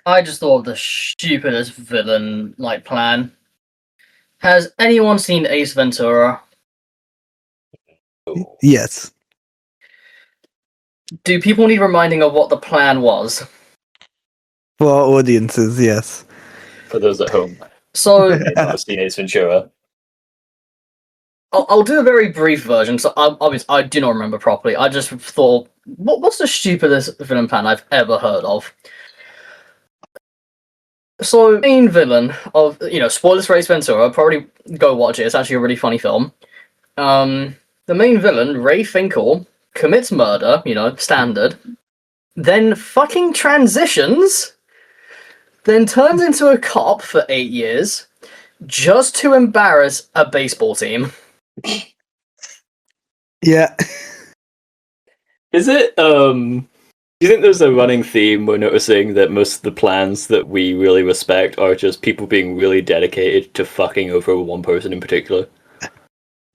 I just thought of the stupidest villain like plan. Has anyone seen Ace Ventura? Yes. Do people need reminding of what the plan was? For our audiences, yes. For those at home. So They've not seen Ace Ventura. I'll do a very brief version. So I do not remember properly. I just thought, what's the stupidest villain plan I've ever heard of? So, main villain of, spoilers for Ace Ventura, probably go watch it, it's actually a really funny film. The main villain, Ray Finkel, commits murder, standard, then fucking transitions, then turns into a cop for 8 years, just to embarrass a baseball team. Yeah. Is it, do you think there's a running theme we're noticing that most of the plans that we really respect are just people being really dedicated to fucking over one person in particular?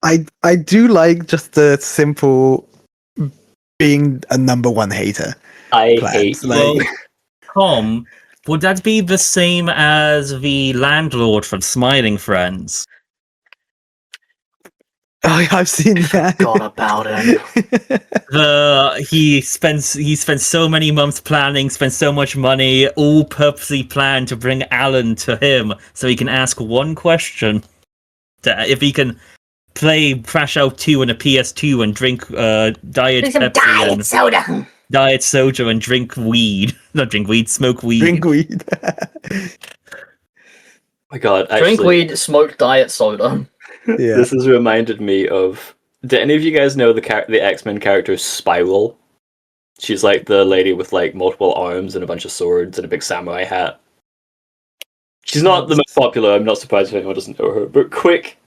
I do like just the simple being a number one hater. I plans. hate Well, Tom, would that be the same as the landlord from Smiling Friends? Oh, I've seen that. Forgot about it. He spent so many months planning, spent so much money, all purposely planned to bring Alan to him so he can ask one question. If he can play Crash Out 2 on a PS2 and drink Diet Pepsi and soda. Diet Soda and drink weed. Not drink weed, smoke weed. Drink weed. my god, actually, Drink weed, smoke diet soda. Yeah. this has reminded me of... Do any of you guys know the X-Men character Spiral? She's like the lady with like multiple arms and a bunch of swords and a big samurai hat. She's not the most popular, I'm not surprised if anyone doesn't know her, but quick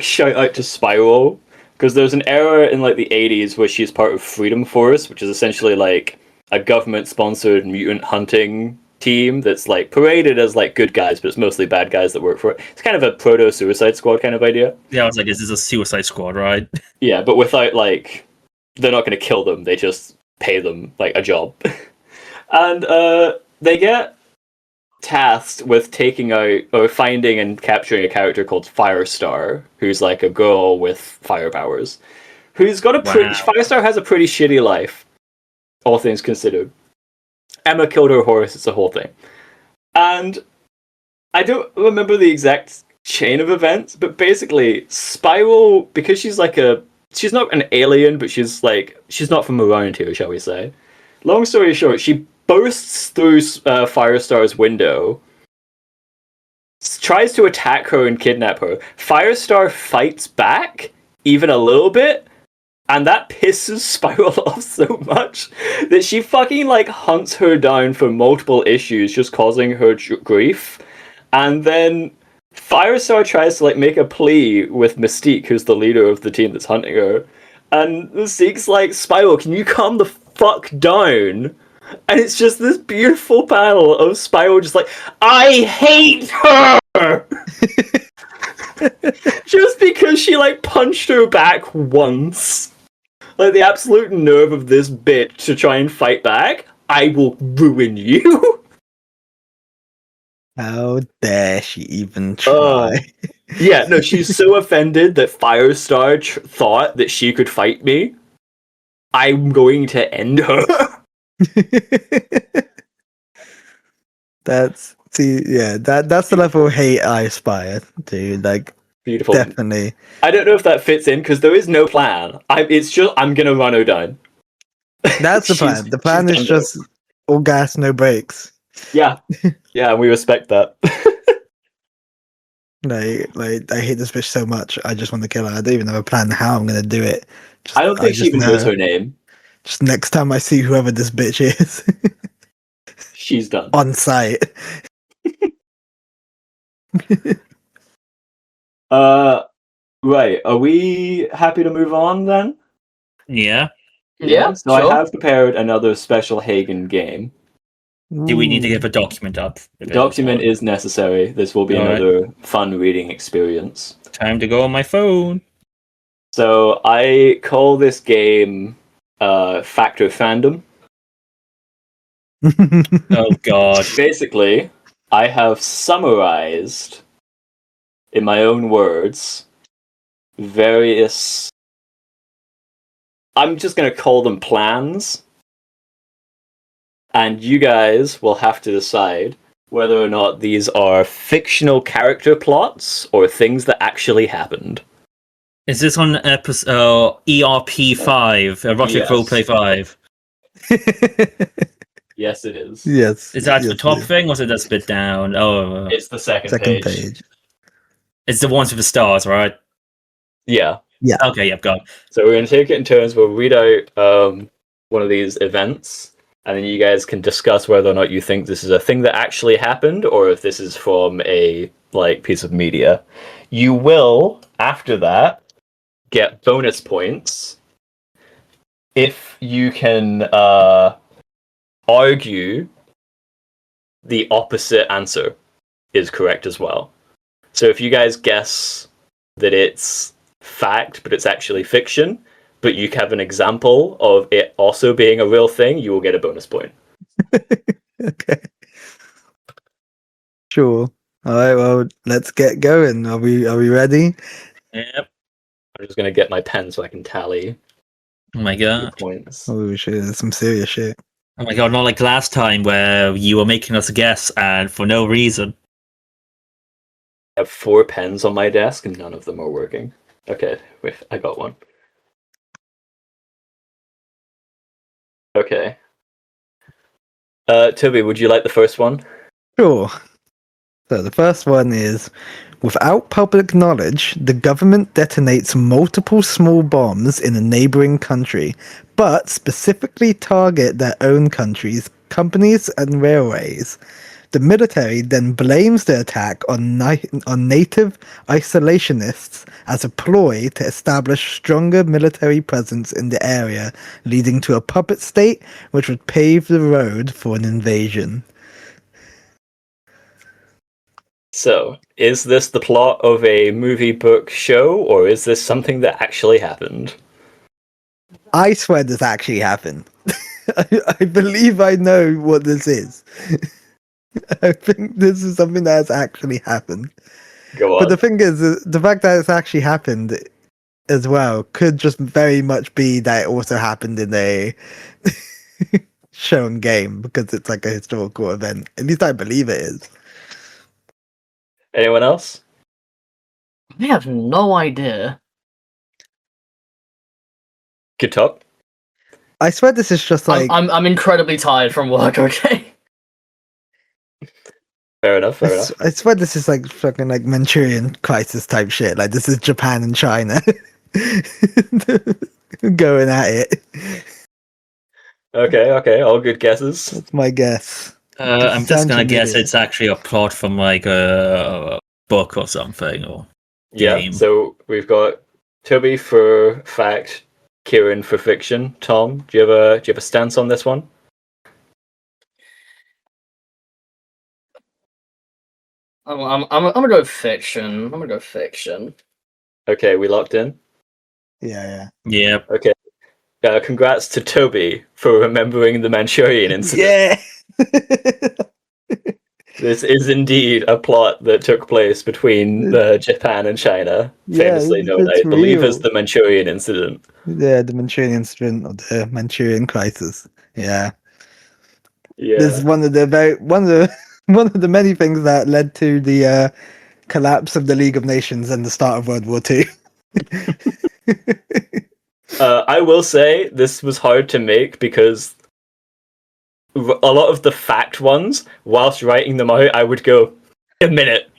shout out to Spiral, because there's an era in like the 80s where she's part of Freedom Force, which is essentially like a government-sponsored mutant hunting team that's like paraded as like good guys, but it's mostly bad guys that work for it. It's kind of a proto-Suicide Squad kind of idea. Yeah, I was like, is this a Suicide Squad, right? Yeah, but without like they're not going to kill them. They just pay them like a job, and they get tasked with taking out or finding and capturing a character called Firestar, who's like a girl with fire powers, who's got a pretty. Wow. Firestar has a pretty shitty life, all things considered. Emma killed her horse. It's a whole thing, and I don't remember the exact chain of events, but basically, Spiral, because she's not an alien, but she's not from around here, shall we say. Long story short, she bursts through Firestar's window, tries to attack her and kidnap her. Firestar fights back, even a little bit, and that pisses Spiral off so much that she fucking hunts her down for multiple issues, just causing her grief. And then Firestar tries to make a plea with Mystique, who's the leader of the team that's hunting her. And Mystique's like, Spiral, can you calm the fuck down? And it's just this beautiful panel of Spiral just I hate her! Just because she punched her back once. The absolute nerve of this bit to try and fight back. I will ruin you. How dare she even try? Yeah, no, she's so offended that Firestar thought that she could fight me. I'm going to end her. That's the level of hate I aspire to. Beautiful. Definitely. I don't know if that fits in because there is no plan. It's just I'm gonna run her down. That's the plan. The plan is just all gas, no brakes. Yeah, yeah, we respect that. I hate this bitch so much. I just want to kill her. I don't even have a plan how I'm gonna do it. I don't think she even knows her name. Just next time I see whoever this bitch is, she's done on site. Right. Are we happy to move on then? Yeah. Yeah, So sure. I have prepared another special Hagen game. Do we need to get the document up? The document is necessary. This will be another fun reading experience. Time to go on my phone. So I call this game Factor Fandom. Oh god. Basically, I have summarized, in my own words, various... I'm just going to call them plans. And you guys will have to decide whether or not these are fictional character plots or things that actually happened. Is this on episode ERP5, Erotic Yes. Roleplay 5? Yes, it is. Yes. Is that yes, the top yes. thing, or is it that spit down? Oh, It's the second Page. it's the ones with the stars, right? Yeah. Okay, yep, got it. So we're going to take it in turns. We'll read out one of these events, and then you guys can discuss whether or not you think this is a thing that actually happened, or if this is from a piece of media. You will, after that, get bonus points if you can argue the opposite answer is correct as well. So if you guys guess that it's fact, but it's actually fiction, but you have an example of it also being a real thing, you will get a bonus point. Okay. Sure. All right. Well, let's get going. Are we ready? Yep. I'm just going to get my pen so I can tally Oh my your god. points. Oh shit! There's some serious shit. Oh my god, not like last time where you were making us guess and for no reason. I have 4 pens on my desk and none of them are working. Okay, wait, I got one. Okay. Toby, would you like the first one? Sure. So the first one is, without public knowledge, the government detonates multiple small bombs in a neighboring country, but specifically target their own countries, companies, and railways. The military then blames the attack on native isolationists as a ploy to establish stronger military presence in the area, leading to a puppet state which would pave the road for an invasion. So, is this the plot of a movie, book, show, or is this something that actually happened? I swear this actually happened. I believe I know what this is. I think this is something that has actually happened. Go But on. the thing is, the fact that it's actually happened as well could just very much be that it also happened in a shown game because it's like a historical event. At least I believe it is. Anyone else? I have no idea. Good talk. I swear this is just like I'm incredibly tired from work. Okay. Fair enough. Fair enough. I swear this is like fucking like Manchurian crisis type shit. Like this is Japan and China going at it. Okay. All good guesses. That's my guess. I'm just gonna Sounds guess familiar. it's actually a plot from like a book or something, or Yeah. Game. So we've got Toby for fact, Kieran for fiction. Tom, do you have a stance on this one? I'm gonna go fiction. I'm gonna go fiction. Okay, we locked in. Yeah, yeah. Okay. Congrats to Toby for remembering the Manchurian incident. yeah. This is indeed a plot that took place between Japan and China, famously known, I believe, as the Manchurian incident. Yeah, the Manchurian incident or the Manchurian crisis. Yeah. Yeah. This is one of the one of the many things that led to the collapse of the League of Nations and the start of World War II. I will say this was hard to make because a lot of the fact ones, whilst writing them out, I would go, a minute.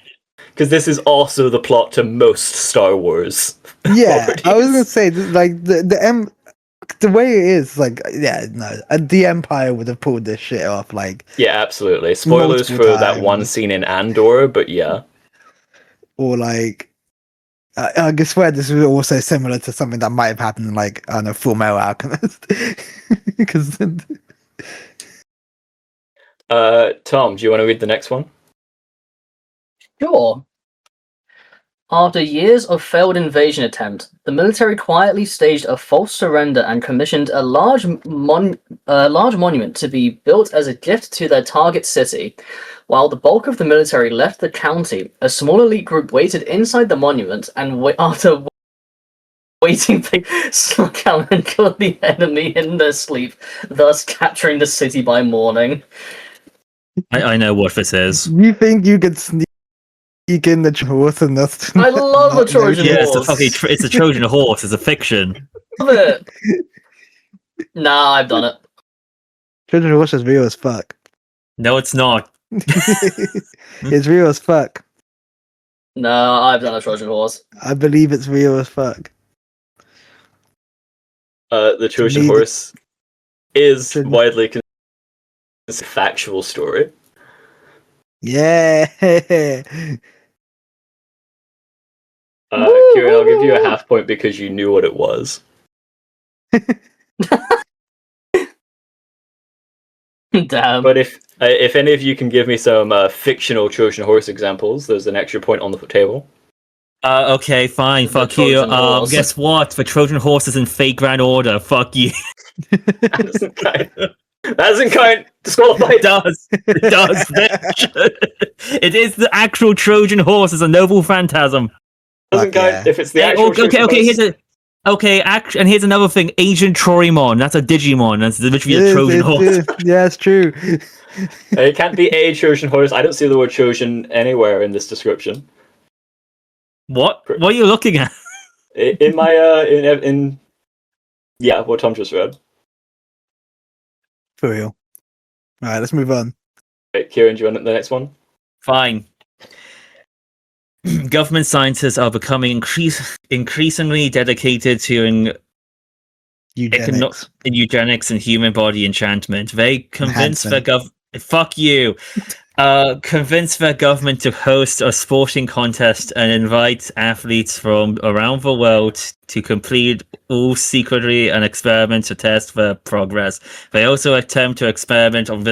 Because this is also the plot to most Star Wars. Yeah, I was gonna properties. say like the way it is, like the Empire would have pulled this shit off. Like Yeah, absolutely. Spoilers Multiple for that one times. scene in Andor, but yeah. or like I swear this was also similar to something that might have happened in like I don't know, Full Metal Alchemist. Because Tom, do you want to read the next one? Sure. After years of failed invasion attempt, the military quietly staged a false surrender and commissioned a large monument to be built as a gift to their target city. While the bulk of the military left the county, a small elite group waited inside the monument and after waiting, they snuck out and killed the enemy in their sleep, thus capturing the city by morning. I know what this is. you think you could sneak in the horse and that's I love the Trojan Yeah, it's a horse. fucking it's a Trojan horse. It's a fiction. Love it. Nah, I've done it. Trojan horse is real as fuck. No, it's not. It's real as fuck. No, I've done a Trojan horse. I believe it's real as fuck. The Trojan me, horse is Trojan- widely considered a factual story. Yeah. Kieran, I'll give you a half point because you knew what it was. Damn. But if any of you can give me some fictional Trojan horse examples, there's an extra point on the table. Okay, fine. The Fuck you. Trojan horse. Guess what? The Trojan horse is in fake grand order. Fuck you. That doesn't count. That doesn't count. Disqualified. It does. It does. Bitch. It is the actual Trojan horse. It's a noble phantasm. Doesn't Fuck count yeah. if it's the Hey, actual okay, Trojan okay. horse. And here's another thing. Agent Trorimon. That's a Digimon. That's literally a Trojan horse. Yeah, it's true. It can't be a Trojan horse. I don't see the word Trojan anywhere in this description. What? What are you looking at? In my in yeah, what Tom just read. For real. Alright, let's move on. Right, Kieran, do you want the next one? Fine. Government scientists are becoming increasingly dedicated to Eugenics. eugenics and human body enchantment. They convince their Enhancement. fuck you. Convince their government to host a sporting contest and invite athletes from around the world to complete all secretly an experiment to test their progress. They also attempt to experiment on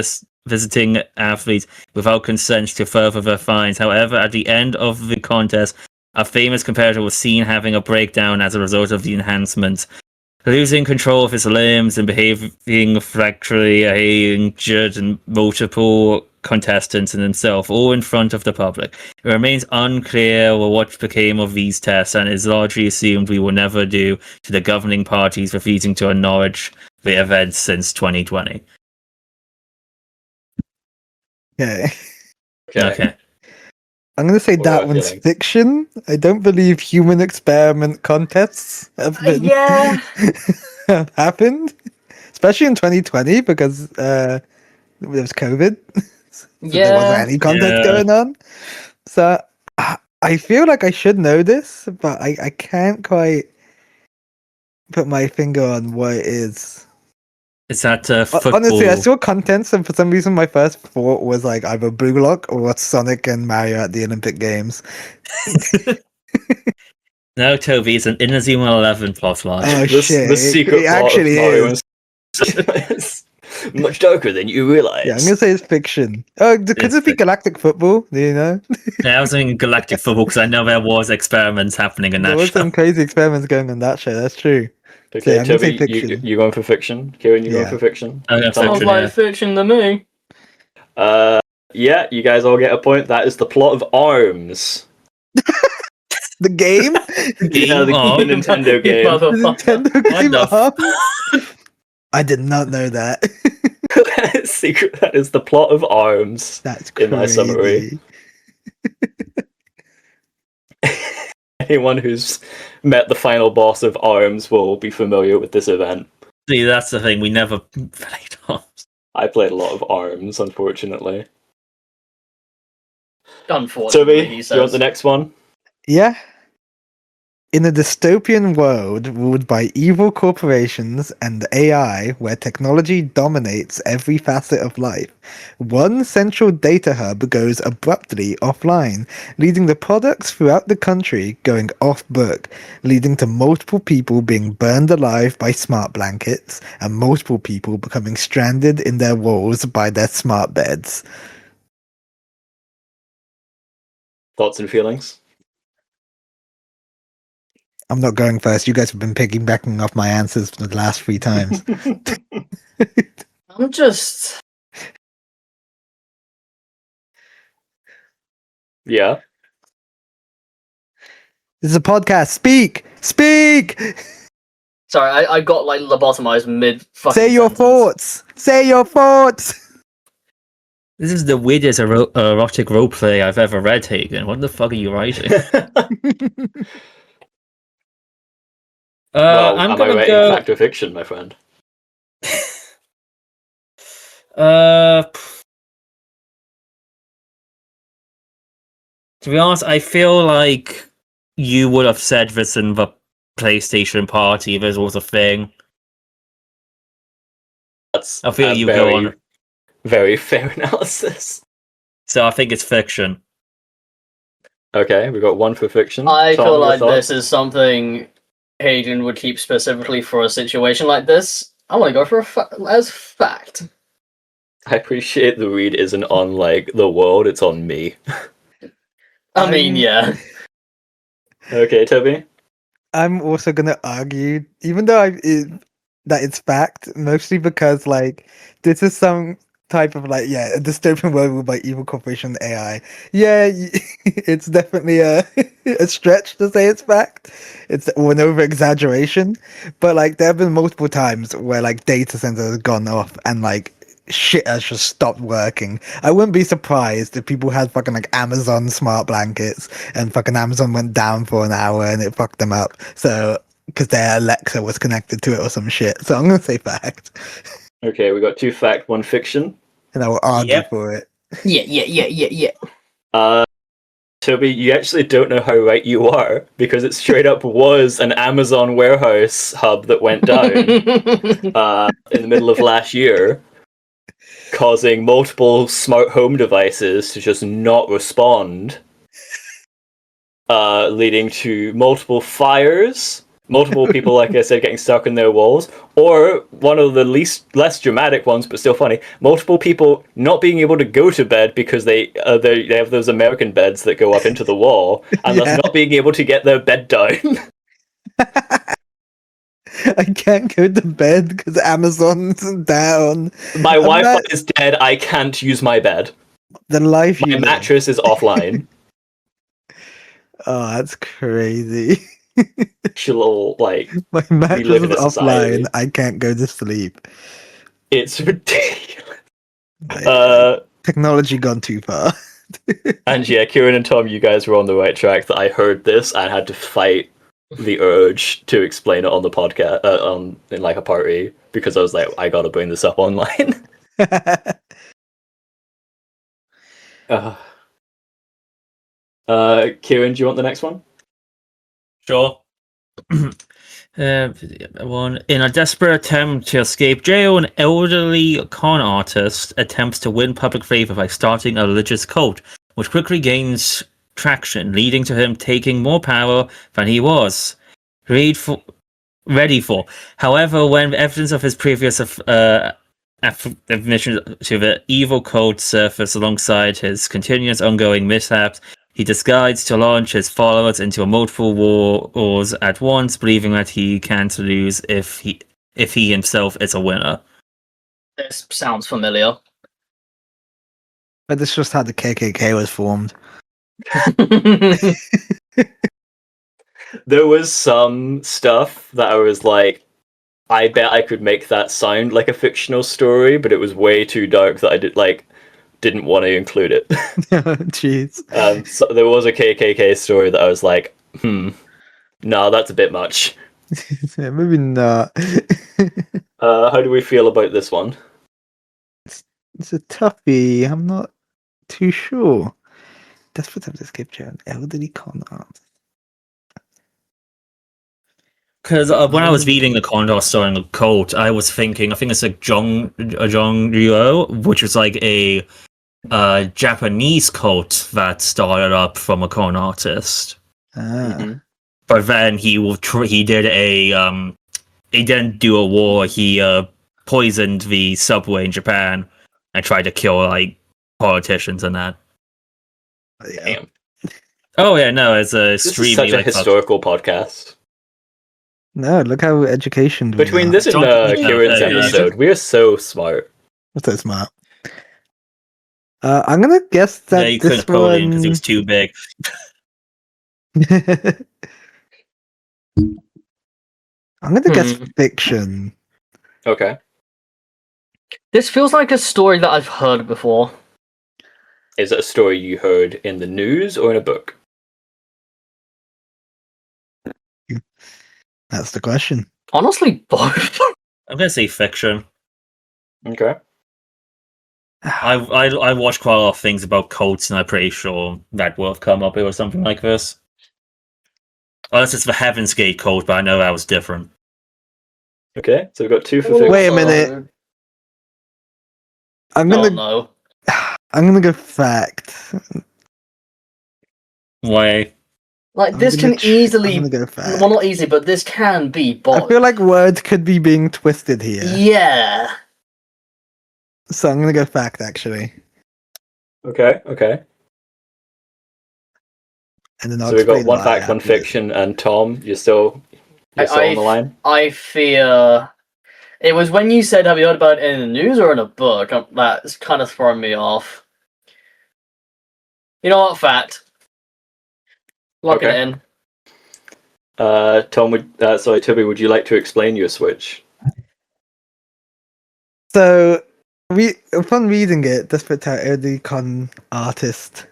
visiting athletes without consent to further their finds. However, at the end of the contest, a famous competitor was seen having a breakdown as a result of the enhancement. losing control of his limbs and behaving fracturely, injured and multiple contestants and himself, all in front of the public. It remains unclear what became of these tests, and is largely assumed we will never do to the governing parties refusing to acknowledge the events since 2020. Okay. Okay. I'm going to say What that about one's feeling? fiction. I don't believe human experiment contests have been Yeah. have happened, especially in 2020 because there was COVID, so there wasn't Yeah. any contest Yeah. going on. So I feel like I should know this, but I can't quite put my finger on what it is. Is that football? Honestly, I saw contents, and for some reason, my first thought was like either Blue Lock or Sonic and Mario at the Olympic Games. No, Toby, it's an Inazuma 11 plot line. Oh The shit! secret It plot of actually Mario is. is much darker than you realize. Yeah, I'm gonna say it's fiction. Oh, could It's it be Galactic Football? Do you know? Yeah, I was thinking Galactic Football because I know there was experiments happening in There that was show. some crazy experiments going on that show. That's true. So, Okay, yeah, I'm gonna say Toby, fiction. you going for fiction? Kieran, you going Yeah. for fiction? I'm going Sounds Sounds fiction, like yeah. fiction to me. Yeah, you guys all get a point. That is the plot of ARMS. The game, Yeah, the Arms? Nintendo You game. the motherfucker. Nintendo What game the Arms. I did not know that. Secret. That is the plot of ARMS. That's In my summary. crazy. Anyone who's met the final boss of ARMS will be familiar with this event. See, that's the thing. We never played Arms. I played a lot of ARMS, unfortunately. Unfortunately, Toby, he do says. you want the next one? Yeah. In a dystopian world ruled by evil corporations and AI, where technology dominates every facet of life, one central data hub goes abruptly offline, leading the products throughout the country going off-book, leading to multiple people being burned alive by smart blankets, and multiple people becoming stranded in their walls by their smart beds. Thoughts and feelings? I'm not going first. You guys have been piggybacking off my answers for the last 3 times. I'm just. Yeah. This is a podcast. Speak! Speak! Sorry, I got like lobotomized mid fucking Say your sentence. thoughts! Say your thoughts! This is the weirdest erotic roleplay I've ever read, Hagen. What the fuck are you writing? Well, I'm am I gonna writing go. fact or fiction, my friend? To be honest, I feel like you would have said this in the PlayStation party if this was a thing. That's I feel a you very, go on. very fair analysis. So I think it's fiction. Okay, we got one for fiction. I Tom, feel your like thoughts? this is something Hayden would keep specifically for a situation like this. I want to go for as fact. I appreciate the read isn't on like the world; it's on me. I mean, I'm- yeah. Okay, Toby. I'm also gonna argue, even though that it's fact, mostly because like this is some type of like a dystopian world ruled by evil corporation AI. Yeah, it's definitely a a stretch to say it's fact. It's an over exaggeration, but like there have been multiple times where like data centers have gone off and like shit has just stopped working. I wouldn't be surprised if people had fucking like Amazon smart blankets and fucking Amazon went down for an hour and it fucked them up. So because their Alexa was connected to it or some shit. So I'm gonna say fact, Okay, we got 2 fact, 1 fiction. and I will argue Yep. for it. Yeah. Toby, you actually don't know how right you are because it straight up was an Amazon warehouse hub that went down in the middle of last year, causing multiple smart home devices to just not respond, leading to multiple fires, multiple people, like I said, getting stuck in their walls, or one of the less dramatic ones, but still funny, multiple people not being able to go to bed because they have those American beds that go up into the wall, and Yeah. thus not being able to get their bed down. I can't go to bed because Amazon's down. My Wi-Fi Ima- is dead. I can't use my bed. The life My you live. mattress is offline. Oh, that's crazy. She'll like My we mattress live is in a society. offline. I can't go to sleep. It's ridiculous. Technology gone too far. And yeah, Kieran and Tom, you guys were on the right track. That I heard this and had to fight the urge to explain it on the podcast, in like a party, because I was like, I gotta bring this up online. Kieran, do you want the next one? Sure. One. In a desperate attempt to escape jail, an elderly con artist attempts to win public favor by starting a religious cult, which quickly gains traction, leading to him taking more power than he was ready for. However, when evidence of his previous admission to the evil cult surfaced alongside his continuous ongoing mishaps, he decides to launch his followers into multiple wars at once, believing that he can't lose if he himself is a winner. This sounds familiar. But this just how the KKK was formed. There was some stuff that I was like, I bet I could make that sound like a fictional story, but it was way too dark that I didn't want to include it. Jeez. So there was a KKK story that I was like, no, that's a bit much. Yeah, maybe not. How do we feel about this one? It's a toughie. I'm not too sure. Desperate to escape jail, an elderly con artist. Because when I was reading the Condor story in the cult, I was thinking, I think it's like Jong Ryo, which was like a Japanese cult that started up from a con artist. But then he did a he didn't do a war. He poisoned the subway in Japan and tried to kill like politicians and that. Damn. Oh yeah, no, it's a This is extremely such a like, historical podcast. No, look how educated we Between are. this and John- Kieran's Yeah. episode, we are so smart. We're so smart. I'm gonna guess that yeah, you this couldn't code it one. because it was too big. I'm gonna guess Hmm. fiction. Okay. This feels like a story that I've heard before. Is it a story you heard in the news or in a book? That's the question. Honestly, both. I'm gonna say fiction. Okay. I watched quite a lot of things about cults, and I'm pretty sure that will have come up or something like this. Unless it's the Heaven's Gate cult, but I know that was different. Okay, so we've got two for fiction. Wait a minute. I'm Oh gonna no. I'm gonna go fact. Why? Like I'm this gonna can easily, I'm gonna go fact. well, not easily, but this can be I both. feel like words could be being twisted here. Yeah. So I'm gonna go fact actually. Okay. And then I'll So we've got explain one why fact, one afterwards. fiction, and Tom, you're still on the line? I fear it was when you said, "Have you heard about it in the news or in a book?" That's kind of throwing me off. You know what? Fact. Locking Okay. it in. Toby, would you like to explain your switch? So upon reading it, Desperate to the con artist.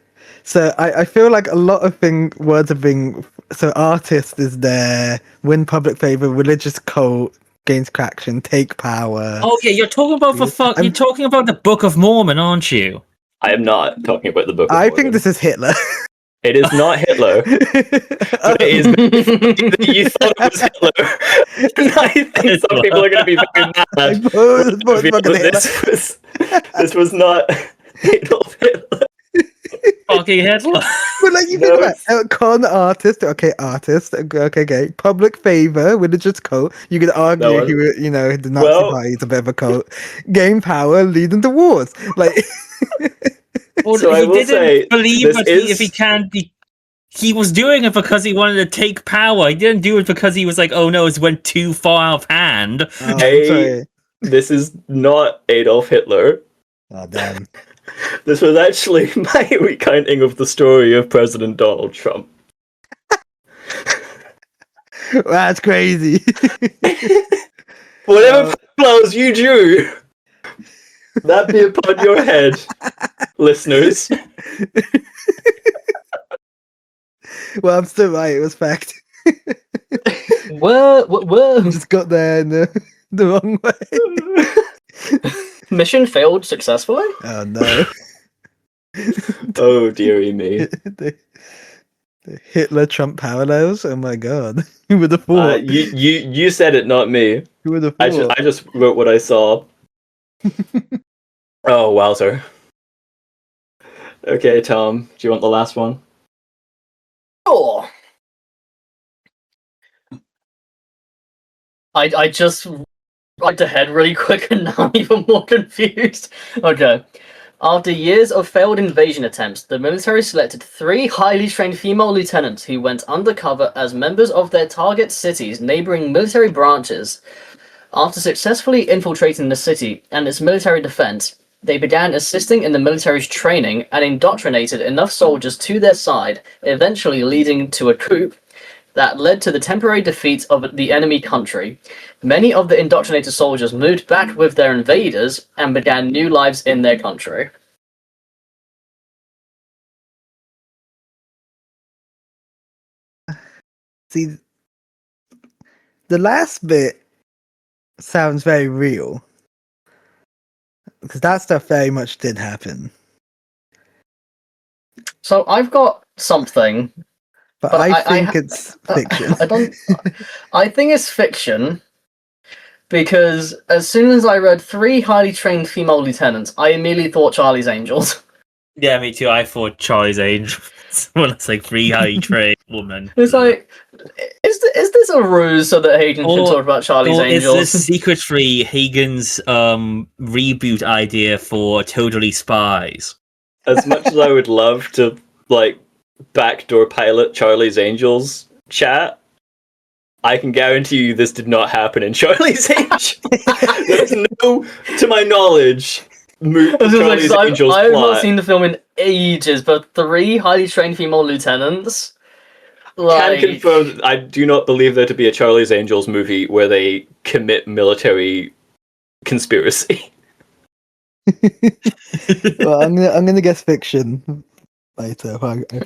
So I feel like a lot of words are being so artist is there, win public favor, religious cult, gains traction, take power. Oh yeah, you're talking about I'm- you're talking about the Book of Mormon, aren't you? I am not talking about the Book of I Mormon. think this is Hitler. It is not Hitler. But it is very funny that you thought it was Hitler. I think some people are going to be very mad. I suppose it's Reveal fucking that Hitler. this was not Adolf Hitler. Fucking Hitler. But like you No, think about con artist, artist, okay, public favor, religious cult. You could argue No, the Nazi well- party is a bit of a cult. Gain power, leading to wars. Like Well, So I he will didn't say, believe this that is- if he can't be, He was doing it because he wanted to take power. He didn't do it because he was like, "Oh no, it went too far out of hand." Oh, Hey. sorry. This is not Adolf Hitler. Oh, damn. This was actually my recounting of the story of President Donald Trump. That's crazy. Whatever parallels you drew, that be upon your head, listeners. Well, I'm still right. It was fact. Whoa. Just got there in the wrong way. Mission failed successfully? Oh, no. Oh, dearie me. the Hitler-Trump parallels? Oh, my God. Who would have thought? You said it, not me. Who would have I thought? just wrote what I saw. Oh, wowzer. Okay, Tom, do you want the last one? Sure. I just write ahead really quick and now I'm even more confused. Okay. After years of failed invasion attempts, the military selected 3 highly trained female lieutenants who went undercover as members of their target cities' neighboring military branches. After successfully infiltrating the city and its military defense, they began assisting in the military's training and indoctrinated enough soldiers to their side, eventually leading to a coup that led to the temporary defeat of the enemy country. Many of the indoctrinated soldiers moved back with their invaders and began new lives in their country. See, the last bit sounds very real. Because that stuff very much did happen. So I've got something, But but I think it's fiction. I think it's fiction because as soon as I read 3 highly trained female lieutenants, I immediately thought Charlie's Angels. Yeah, me too. I thought Charlie's Angels. When it's like 3 highly trained women. It's like, is this a ruse so that Hagen can talk about Charlie's Or Angels? is this secretly Hagen's reboot idea for Totally Spies? As much as I would love to, like, backdoor pilot Charlie's Angels chat, I can guarantee you this did not happen in Charlie's Angels. There's no, to my knowledge, Charlie's Angels I've plot. not seen the film in ages, but 3 highly trained female lieutenants. Can confirm I do not believe there to be a Charlie's Angels movie where they commit military conspiracy. Well, I'm gonna guess fiction later.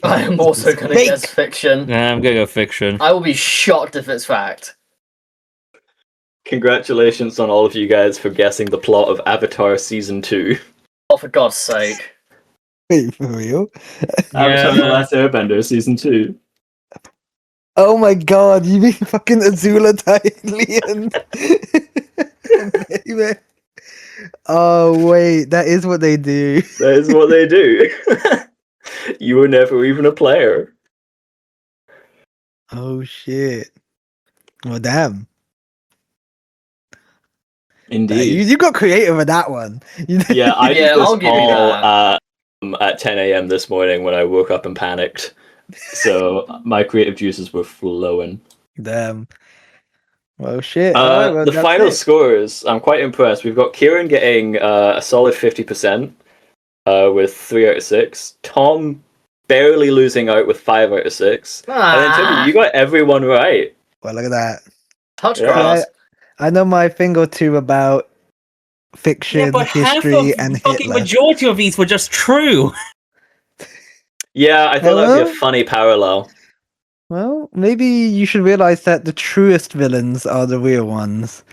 I am also going to guess fiction. Nah, I'm gonna go fiction. I will be shocked if it's fact. Congratulations on all of you guys for guessing the plot of Avatar Season 2. Oh, for God's sake. Wait, for real? Avatar The Last Airbender Season 2. Oh my God! You mean fucking Azula Tylian? Oh wait, that is what they do. That is what they do. You were never even a player. Oh shit! Well, damn. Indeed. You got creative with that one. Yeah, I did I'll this give you all at 10 a.m. this morning when I woke up and panicked. So my creative juices were flowing. Damn. Well, shit. The final scores, I'm quite impressed. We've got Kieran getting a solid 50% with 3 out of 6. Tom barely losing out with 5 out of 6. And then Timmy, you got everyone right. Well, look at that. Touch Yeah. grass. I know my thing or two about fiction, history, and the fucking Hitler. majority of these were just true. Yeah, I thought that would be Hello? a funny parallel. Well, maybe you should realize that the truest villains are the real ones.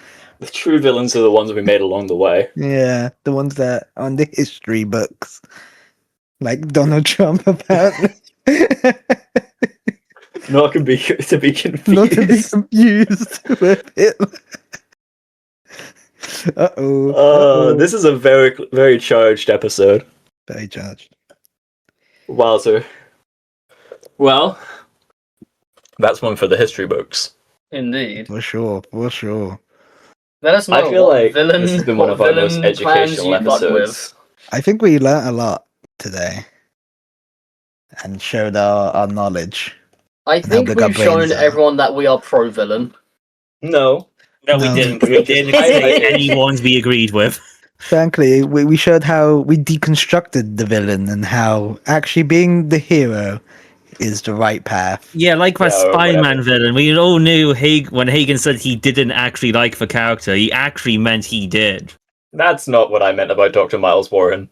The true villains are the ones we made along the way. Yeah, the ones that are on the history books. Like Donald Trump, apparently. Not to be confused. Not to be confused with Hitler. Uh-oh. This is a very, very charged episode. Very charged. Wowzer. Well, that's one for the history books. Indeed. For sure, for sure. Let us know I feel what like villain, this has been one of our most plans educational you got episodes. with. I think we learnt a lot today. and showed our knowledge. I think look our we've shown brains out. everyone that we are pro-villain. No. No, we No. didn't. We We just didn't highlighted say it. any ones we agreed with. Frankly, we showed how we deconstructed the villain and how actually being the hero is the right path. Yeah, like that Yeah, or Spider-Man whatever. villain. We all knew when Hagen said he didn't actually like the character, he actually meant he did. That's not what I meant about Dr. Miles Warren.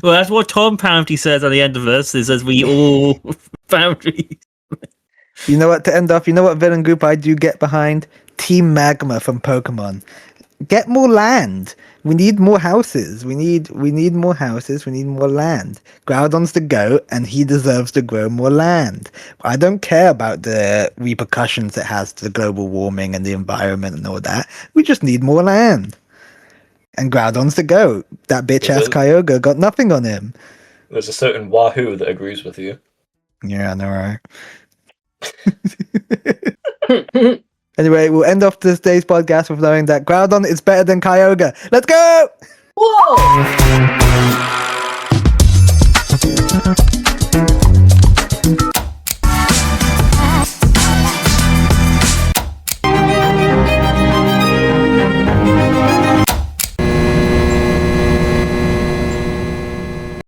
Well, that's what Tom apparently says at the end of this. He says we all boundaries. You know what, to end off, you know what villain group I do get behind? Team Magma from Pokemon. Get more land. We need more houses. We need more houses. We need more land. Groudon's the goat, and he deserves to grow more land. I don't care about the repercussions it has to the global warming and the environment and all that. We just need more land. And Groudon's the goat. That bitch ass Is it? Kyogre got nothing on him. There's a certain Wahoo that agrees with you. Yeah, I know, right? Anyway, we'll end off this day's podcast with knowing that Groudon is better than Kyogre. Let's go! Whoa!